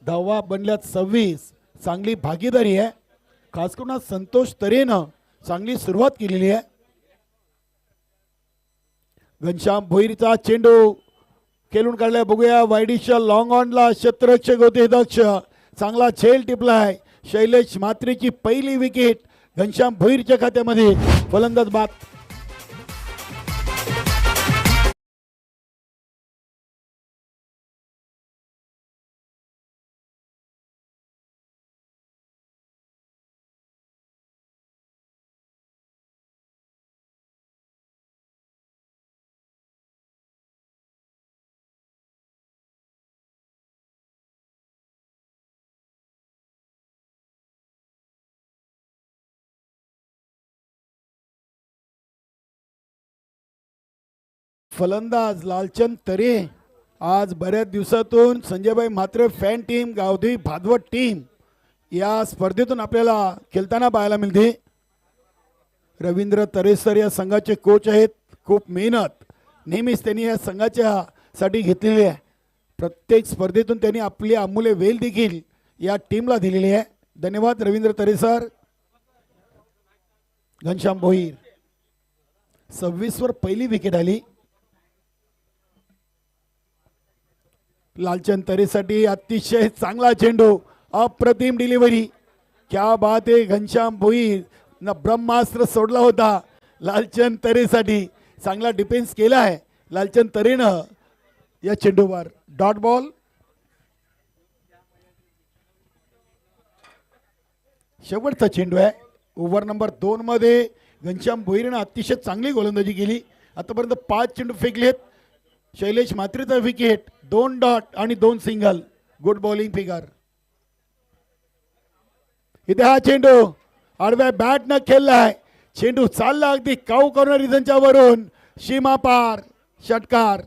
धावा बनल्यात 26. चांगली भागीदारी आहे. खास करून संतोष तरेनं चांगली सुरुवात केलेली आहे. घनश्याम भोईरचा चेंडू खेळून काढलाय. बघूया वायडीच्या लॉंग ऑनला क्षेत्ररक्षक होते दक्ष. चांगला झेल टिपलाय. शैलेश म्हात्रेची पहिली विकेट घनश्याम भोईरच्या खात्यामध्ये. फलंदाज बाद. फलंदाज लालचंद तरे. आज बऱ्याच दिवसातून Sanjaybhai Mhatre fan team Gavdevi Bhadwad team या स्पर्धेतून आपल्याला खेळताना पाहायला मिळते. रवींद्र तरेसर या संघाचे कोच आहेत. खूप मेहनत नेहमीच त्यांनी या संघाच्या साठी घेतलेली आहे. प्रत्येक स्पर्धेतून त्यांनी आपली अमूल्य वेळ देखील या टीमला दिलेली आहे. धन्यवाद रवींद्र तरेसर. घनश्याम भोईर 26 वर पहिली विकेट आली. लालचंद तरेसाठी अतिशय चांगला चेंडू. अप्रतिम डिलिव्हरी. क्या बात आहे. घनश्याम भोईर न ब्रह्मास्त्र सोडला होता लालचंद तरेसाठी. चांगला डिफेन्स केला आहे लालचंद तरेनं या चेंडूवर. Dot ball. शेवटचा चेंडू आहे. ओव्हर नंबर 2 मध्ये घनश्याम भोईरनं अतिशय चांगली गोलंदाजी केली. आतापर्यंत 5 चेंडू फेकलेत. शैलेश म्हात्रेचा विकेट. 2 डॉट आणि 2 सिंगल. Good bowling figure. इथे हा चेंडू आडव्या बॅट न खेळलाय. चेंडू चालला अगदी काऊ कॉर्नर रिझनच्या वरून. सीमा पार. षटकार.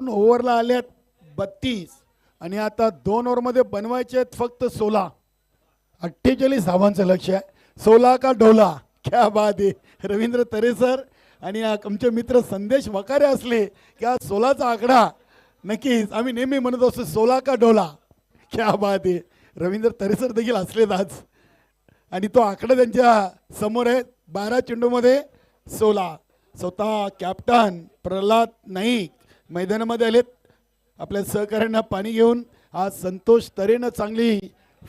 ओव्हरला आल्यात 32 आणि आता 2 ओव्हरमध्ये बनवायचे आहेत फक्त 16. 48 धावांचं लक्ष आहे. 16 का डोला. क्या बात आहे. रवींद्र तरेसर आणि आमचे मित्र संदेश वकारे असले की हा 16चा आकडा नक्कीच आम्ही नेहमी म्हणत असतो 16 का डोला. क्या बात आहे. रवींद्र तरेसर देखील असलेत आज आणि तो आकडा त्यांच्या समोर आहे. 12 चेंडूमध्ये 16. स्वतः कॅप्टन प्रल्हाद नाईक मैदानामध्ये आलेत आपल्या सहकार्यांना पाणी घेऊन. आज संतोष तरेनं चांगली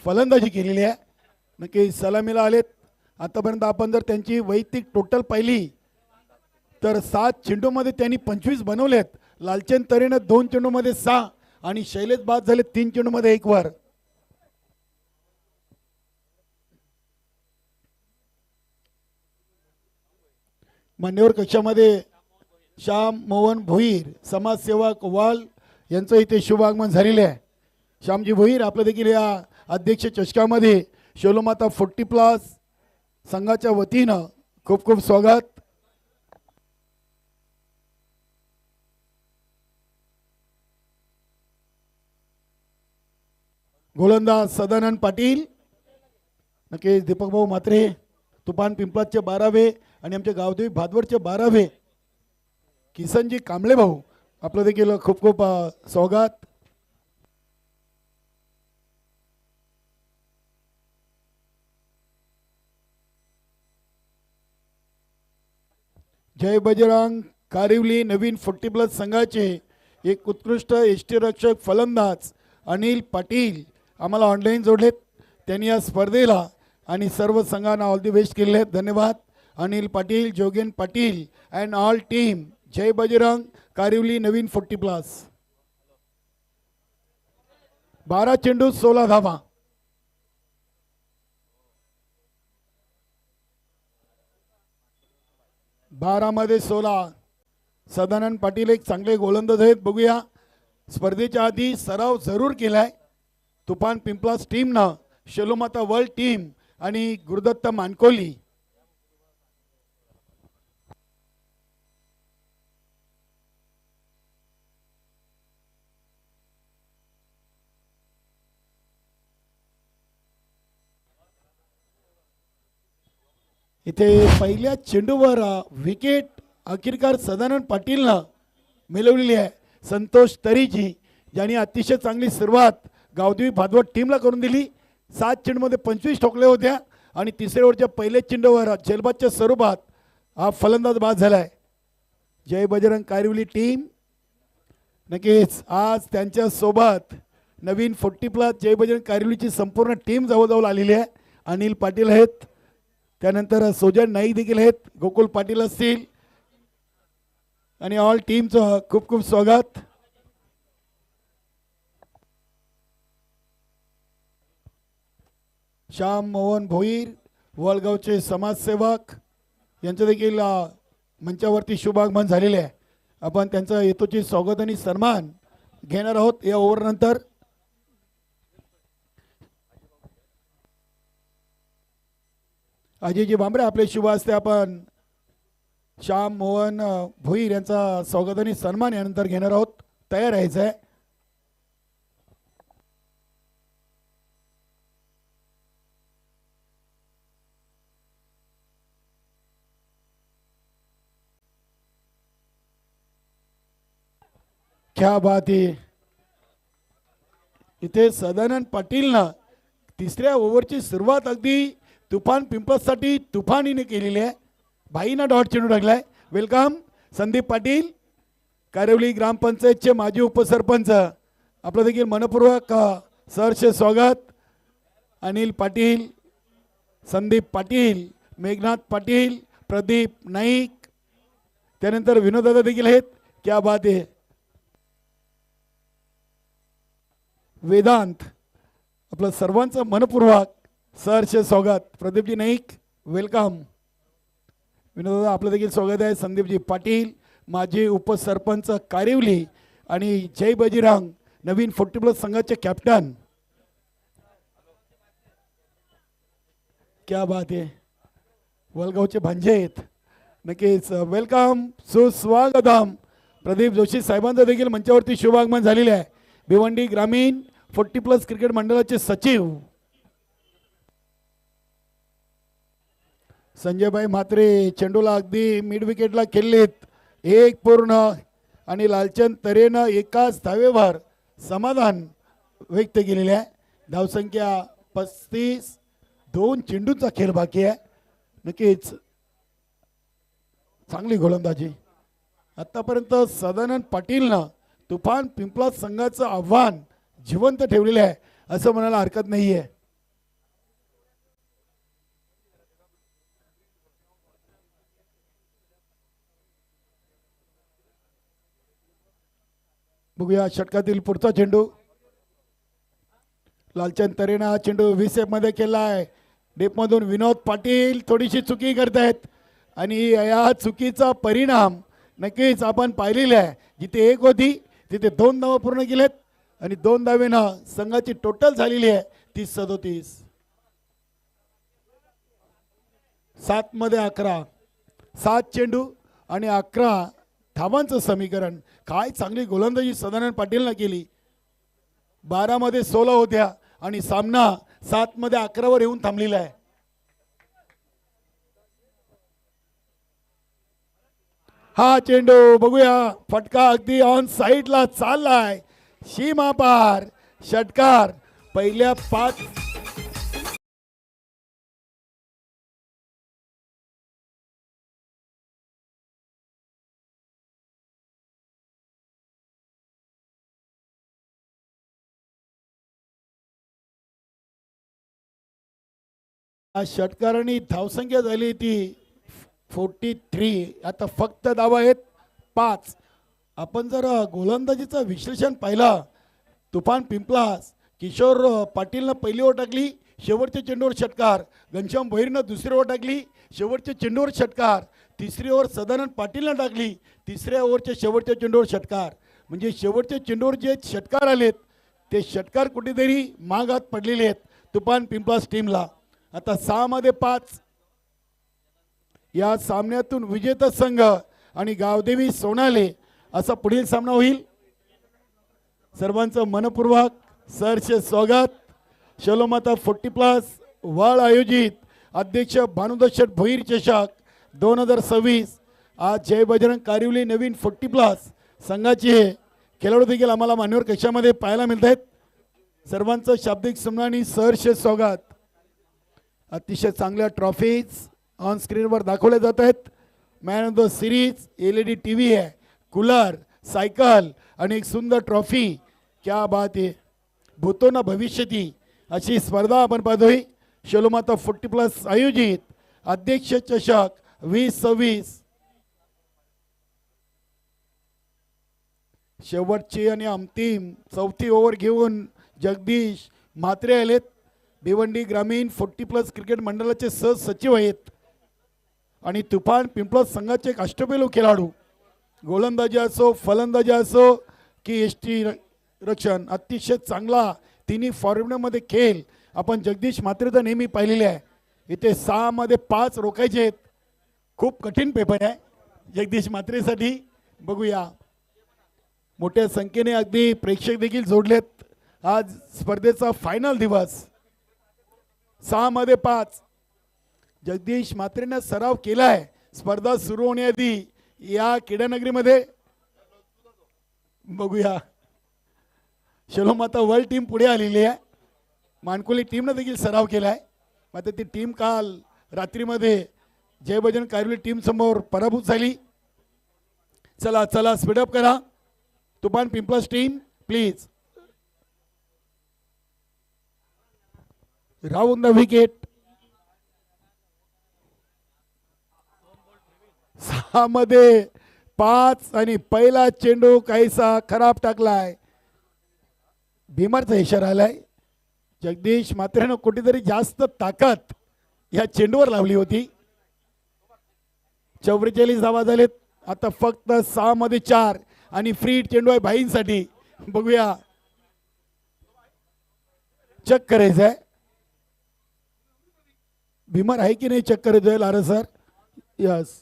फलंदाजी केलेली आहे. नक्की सलामीला आलेत. आतापर्यंत आपण जर त्यांची वैयक्तिक टोटल पाहिली तर 7 चेंडूमध्ये त्यांनी 25 बनवलेत. लालचंद तरेनं 2 चेंडूमध्ये 6 आणि शैलेश बाद झाले 3 चेंडूमध्ये 1 वर. मान्यवर कक्षामध्ये श्याम मोहन भोईर समाजसेवक वाल यांचं इथे शुभ आगमन झालेले आहे. श्यामजी भोईर आपलं देखील या अध्यक्ष चषकामध्ये शोलोमाता 40+ संघाच्या वतीनं खूप खूप स्वागत. गोलंदाज सदानंद पाटील, नक्कीच दीपक भाऊ म्हात्रे तुफान पिंपळाचे 12वे आणि आमचे गावदेवी भादवडचे 12वे किसनजी कांबळे भाऊ आपलं देखील खूप खूप स्वागत. जय बजरंग कारिवली नवीन 40+ संघाचे एक उत्कृष्ट यष्टीरक्षक फलंदाज अनिल पाटील आम्हाला ऑनलाईन जोडलेत. त्यांनी या स्पर्धेला आणि सर्व संघांना ऑल दी बेस्ट केले आहेत. धन्यवाद Anil Patil, Jogen Patil and all team. Jai Bajrang Karivali नवीन 40+. 12 चेंडू 16 धावा. मध्ये 16. सदानंद पाटील एक चांगले गोलंदाज आहेत. बघूया स्पर्धेच्या आधी सराव जरूर केलाय तुफान पिंपलास टीमनं, शोलोमाता वर्ल्ड टीम आणि गुरुदत्त मानकोली. इथे पहिल्या चेंडूवर विकेट अखेरकार सदानंद पाटीलनं मिळवलेली आहे. संतोष तरीजी ज्यांनी अतिशय चांगली सुरुवात गावदेवी भादवड टीमला करून दिली. 7 चेंडूमध्ये 25 ठोकल्या होत्या आणि तिसऱ्या ओव्हरच्या पहिल्या चेंडूवर झेलबादच्या स्वरूपात हा फलंदाज बाद झालाय. जय बजरंग कारिवली टीम, नक्कीच आज त्यांच्या सोबत नवीन 40+ जय बजरंग कारिवलीची संपूर्ण टीम जवळजवळ आलेली आहे. अनिल पाटील आहेत, त्यानंतर सोजन नाईक देखील आहेत, गोकुल पाटील असतील आणि ऑल टीमचं खूप खूप स्वागत. श्याम मोहन भोईर वळगावचे समाजसेवक यांचं देखील मंचावरती शुभागमन झालेले आहे. आपण त्यांचं येतोचे स्वागत आणि सन्मान घेणार आहोत या ओव्हरनंतर. अजयजी भांबरे आपले शुभ हस्ते आपण श्याम मोहन भोईर यांचा स्वागत आणि सन्मान यानंतर घेणार आहोत. तयार राहायचं आहे. क्या बात आहे. इथे सदानंद पाटीलनं तिसऱ्या ओव्हरची सुरुवात अगदी तुफान पिंपळसाठी तुफानीने केलेली आहे. भाईना डॉट चेंडू टाकलाय. वेलकम संदीप पाटील, कारिवली ग्रामपंचायतचे माजी उपसरपंच, आपलं देखील मनपूर्वक सहर्ष स्वागत. अनिल पाटील, संदीप पाटील, मेघनाथ पाटील, प्रदीप नाईक, त्यानंतर विनोदादा देखील आहेत. क्या बात आहे. वेदांत, आपलं सर्वांचं मनपूर्वक सहर्ष स्वागत. प्रदीपजी नाईक वेलकम. विनोदा आपलं देखील स्वागत आहे. संदीपजी पाटील माजी उपसरपंच कारिवली आणि जय बजरंग नवीन 40+ संघाचे कॅप्टन. क्या बात आहे. वलगावचे भांजे आहेत. नक्कीच वेलकम सुस्वागतम. प्रदीप जोशी साहेबांचं देखील मंचावरती शुभागमन झालेले आहे. भिवंडी ग्रामीण 40+ क्रिकेट मंडळाचे सचिव संजयभाई म्हात्रे चेंडूला अगदी मिड विकेटला खेळलेत. एक पूर्ण आणि लालचंद तरेनं एकाच धावेवर समाधान व्यक्त केलेले आहे. धावसंख्या 35. 2 चेंडूचा खेळ बाकी आहे. नक्कीच चांगली गोलंदाजी. आतापर्यंत सदानंद पाटीलनं तुफान पिंपळा संघाचं आव्हान जिवंत ठेवलेलं आहे असं म्हणायला हरकत नाही आहे. बघूया षटकातील पुढचा चेंडू. लालचंद तरेनं हा चेंडू मध्ये केला आहे. डेपमधून विनोद पाटील थोडीशी चुकी करतायत आणि या चुकीचा परिणाम नक्कीच आपण पाहिलेला आहे. जिथे 1 होती तिथे 2 धावा पूर्ण केलेत. आणि 2 धावेनं संघाची टोटल झालेली आहे 30-37. 7 मध्ये 11, 7 चेंडू आणि 11 धावांचं समीकरण. काय चांगली गोलंदाजी सदानंद पाटीलनं केली. 12 मध्ये 16 होत्या आणि सामना 7 मध्ये 11 वर येऊन थांबलेला आहे. हा चेंडू बघूया, फटका अगदी ऑन साईडला चाललाय, सीमा पार, षटकार. पहिल्या 5 षटकारांनी धावसंख्या झाली ती 43. आता फक्त धावा आहेत 5. आपण जर गोलंदाजीचं विश्लेषण पाहिलं, तुफान पिंपलास किशोर पाटीलनं पहिली ओव्हर टाकली, शेवटच्या चेंडूवर षटकार. घनश्याम भैरनं दुसरी ओव्हर टाकली, शेवटच्या चेंडूवर षटकार. तिसरी ओव्हर सदानंद पाटीलनं टाकली, तिसऱ्या ओव्हरच्या शेवटच्या चेंडूवर षटकार. म्हणजे शेवटच्या चेंडूवर जे षटकार आलेत ते षटकार कुठेतरी मागात पडलेले आहेत तुफान पिंपलास टीमला. आता 6 मध्ये 5. या सामन्यातून विजेता संघ आणि गावदेवी सोनाले असा पुढील सामना होईल. सर्वांचं मनपूर्वक सहर्ष स्वागत. शलोमाता 40+ वाळ आयोजित अध्यक्ष भानुदशट भोईर चषक 2026. आज जय बजरंग कारिवली नवीन 40+ संघाचे खेळाडू देखील आम्हाला मान्यवर कक्षामध्ये पाहायला मिळत आहेत. सर्वांचं शाब्दिक सन्मानी सहर्ष स्वागत. अतिशय चांगल्या ट्रॉफीज ऑन स्क्रीनवर दाखवल्या जात आहेत. Man of the series LED TV आहे, कूलर, सायकल आणि एक सुंदर ट्रॉफी. क्या बात आहे. भूतो ना भविष्यती अशी स्पर्धा आपण पाहतोय. शलोमाता 40+ आयोजित अध्यक्ष चषक 2026. शेवटची आणि अंतिम 4थी ओव्हर घेऊन जगदीश म्हात्रे आलेत. भिवंडी ग्रामीण 40+ क्रिकेट मंडळाचे सहसचिव आहेत आणि तुफान पिंपळस संघाचे एक अष्टपैलू खेळाडू. गोलंदाजी असो, फलंदाजी असो की यष्टी रक्षण, अतिशय चांगला तिन्ही फॉर्म्युल्यामध्ये खेळ आपण जगदीश म्हात्रेचा नेहमी पाहिलेले आहे. इथे 6 मध्ये 5 रोखायचे आहेत. खूप कठीण पेपर आहे जगदीश म्हात्रेसाठी. बघूया, मोठ्या संख्येने अगदी प्रेक्षक देखील जोडलेत. आज स्पर्धेचा फायनल दिवस. 6 मध्ये 5. जगदीश म्हात्रेने सराव केलाय स्पर्धा सुरू होण्याआधी या क्रीडानगरीमध्ये. बघूया, शलोमाता वर्ल्ड टीम पुढे आलेली आहे. मानकोली टीमने देखील सराव केलाय. मात्र ती टीम काल रात्रीमध्ये जय बजरंग कारिवली टीम समोर पराभूत झाली. चला चला स्पीडअप करा. Tufan Pimpalas team please. Round the wicket. 6 मध्ये 5 आणि पहिला चेंडू काहीसा खराब टाकलाय. भीमारचा इशारा आलाय. जगदीश म्हात्रेनं कुठेतरी जास्त ताकद या चेंडूवर लावली होती. 44 धावा झालेत. आता फक्त 6 मध्ये 4 आणि फ्री चेंडू आहे भाईंसाठी. बघूया, चेक करायचं आहे. भीमर आहे की नाही चेक करायचं आहे लारा सर. यस,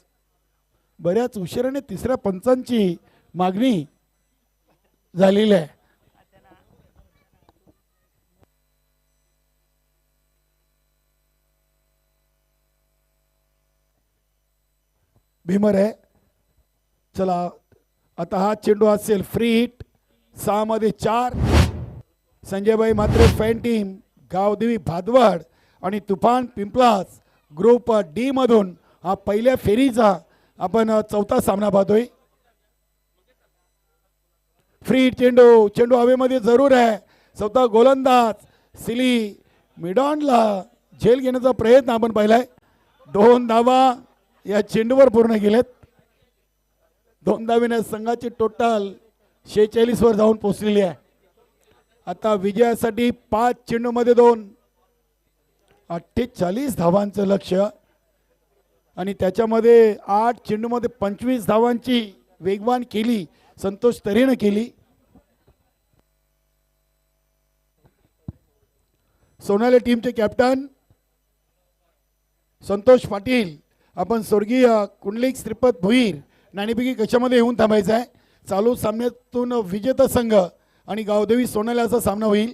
बऱ्याच उशिराने तिसऱ्या पंचांची मागणी झालेली आहे. भीमर आहे. चला, आता हा चेंडू असेल फ्री हिट. 6 मध्ये 4. संजयभाई म्हात्रे फॅन टीम, गावदेवी भादवड आणि तुफान पिंपलास ग्रुप D मधून हा पहिल्या फेरीचा आपण 4था सामना पाहतोय. फ्री चेंडू, चेंडू हवेमध्ये जरूर आहे. स्वतः गोलंदाज सिली मिडॉनला झेल घेण्याचा प्रयत्न आपण पाहिलाय. 2 धावा या चेंडूवर पूर्ण केलेत. 2 धावेने संघाची टोटल 46 वर जाऊन पोहोचलेली आहे. आता विजयासाठी 5 चेंडूमध्ये 2, 48 धावांचं लक्ष्य आणि त्याच्यामध्ये 8 चेंडूमध्ये 25 धावांची वेगवान केली संतोष तरेनं केली. सोनाली टीमचे कॅप्टन संतोष पाटील, आपण स्वर्गीय कुंडलिक श्रीपत भुईर नाणेफेकी कशामध्ये येऊन थांबायचं आहे. चालू सामन्यातून विजेता संघ आणि गावदेवी सोनाली असा सामना होईल.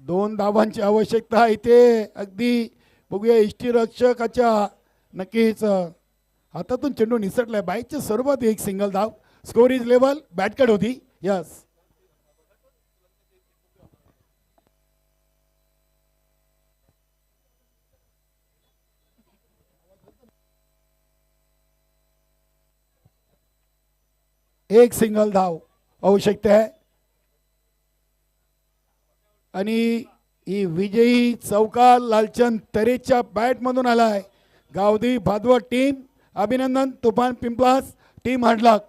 2 धावांची आवश्यकता इथे. अगदी बघूया यष्टीरक्षकाच्या नक्कीच हातातून चेंडू निसटलाय. बाईकच्या स्वरूपात एक सिंगल धाव. Score is level. बॅटकट होती. यस, एक सिंगल धाव आवश्यकता आहे. आणि ही विजयी चौकार लालचंद तरेच्या बॅटमधून आलाय. गावदेवी भादवड टीम अभिनंदन. तुफान पिंपलास टीम हडलाक.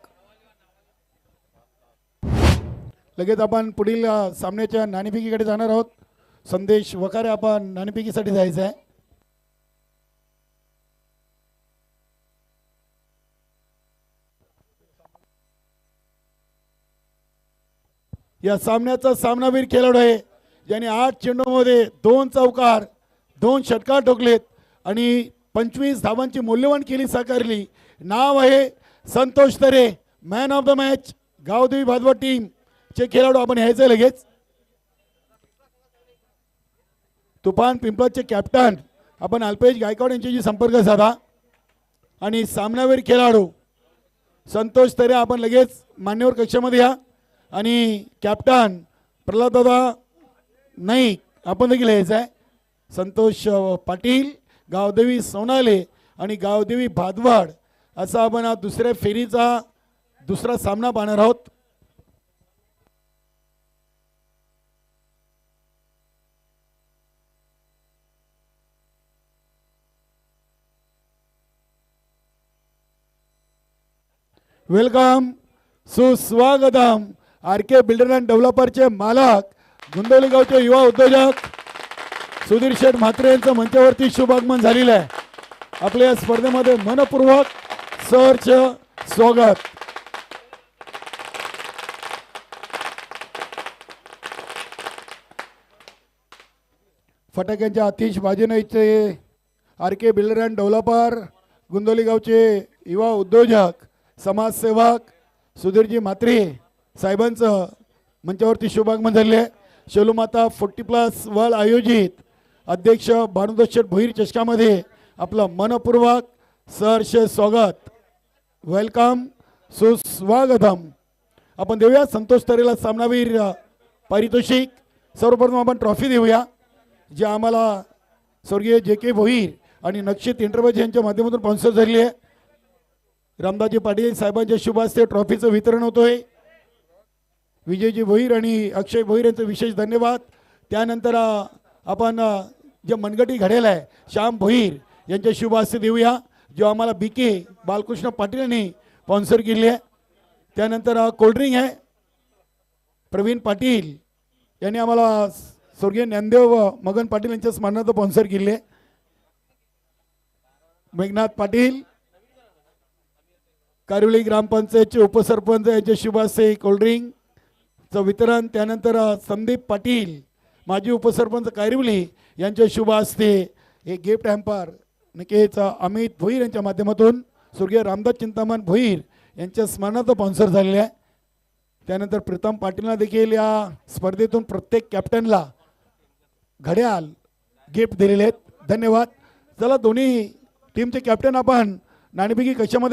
लगेच आपण पुढील सामन्याच्या नाणेफेकीकडे जाणार आहोत. संदेश वखारे आपण नाणेफेकीसाठी जायचं आहे. या सामन्याचा सामनावीर खेळाडू आहे ज्याने 8 चेंडूमध्ये 2 चौकार 2 षटकार ठोकलेत आणि 25 धावांची मौल्यवान केली साकारली. नाव आहे Santosh Tare. Man of the match Gavdevi Bhadwad team चे खेळाडू आपण यायचे लगेच. तुफान पिंपळाचे कॅप्टन आपण अल्पेश गायकवाड यांच्याशी संपर्क साधा आणि सामनावीर खेळाडू संतोष तरे आपण लगेच मान्यवर कक्षामध्ये या. आणि कॅप्टन प्रल्हाददादा नाईक आपण देखील यायचं आहे. संतोष पाटील गावदेवी सोनाले आणि गावदेवी भादवड असा आपण दुसऱ्या फेरीचा दुसरा सामना पाहणार आहोत. वेलकम, सुस्वागतम. आर.के. बिल्डर अँड डेव्हलपरचे मालक गुंदवली गावचे युवा उद्योजक सुधीर शेठ म्हात्रे यांचं मंचावरती शुभ आगमन झालेलं आहे. आपल्या या स्पर्धेमध्ये मनपूर्वक सहर्ष स्वागत. फटाक्यांच्या आतिषबाजीने इथे R K. Builder and developer Gundavali गावचे युवा उद्योजक समाजसेवक सुधीरजी म्हात्रे साहेबांचं मंचावरती शुभागमन झाले आहे. शेलूमाता 40+ वर्ल्ड आयोजित अध्यक्ष भानुदास शेठ भोईर चषकामध्ये आपलं मनपूर्वक सहर्ष स्वागत. वेलकम, सुस्वागतम. आपण देऊया संतोष तरेला सामनावीर पारितोषिक. सर्वप्रथम आपण ट्रॉफी देऊया जे आम्हाला स्वर्गीय जे.के. भोईर आणि नक्षित एंटरप्राइज यांच्या माध्यमातून स्पॉन्सर झाली आहे. रामदासजी पाटील साहेबांच्या शुभ हस्ते ट्रॉफीचं वितरण होतोय. विजयजी भोईर आणि अक्षय भोईर यांचं विशेष धन्यवाद. त्यानंतर आपण जे मनगटी घडेल आहे श्याम भोईर यांच्या शुभ हस्ते देऊया जो आम्हाला बी.के. बालकृष्ण पाटील यांनी स्पॉन्सर केली आहे. त्यानंतर कोल्ड्रिंक आहे प्रवीण पाटील यांनी आम्हाला स्वर्गीय ज्ञानदेव मगन पाटील यांच्या स्मरणार्थ स्पॉन्सर केली आहे. मेघनाथ पाटील कारिवली ग्रामपंचायतचे उपसरपंच यांच्या शुभ हस्ते कोल्ड्रिंकचं वितरण. त्यानंतर संदीप पाटील माजी उपसरपंच कारिवली यांच्या शुभ हस्ते हे गिफ्ट हॅम्पर नक्कीच अमित भोईर यांच्या माध्यमातून स्वर्गीय रामदास चिंतामण भोईर यांच्या स्मरणार्थ स्पॉन्सर झालेले आहे. त्यानंतर प्रीतम पाटीलना देखील या स्पर्धेतून प्रत्येक कॅप्टनला घड्याळ गिफ्ट दिलेले आहेत. धन्यवाद. चला दोन्ही टीमचे कॅप्टन आपण नाणेफेकी कशामध्ये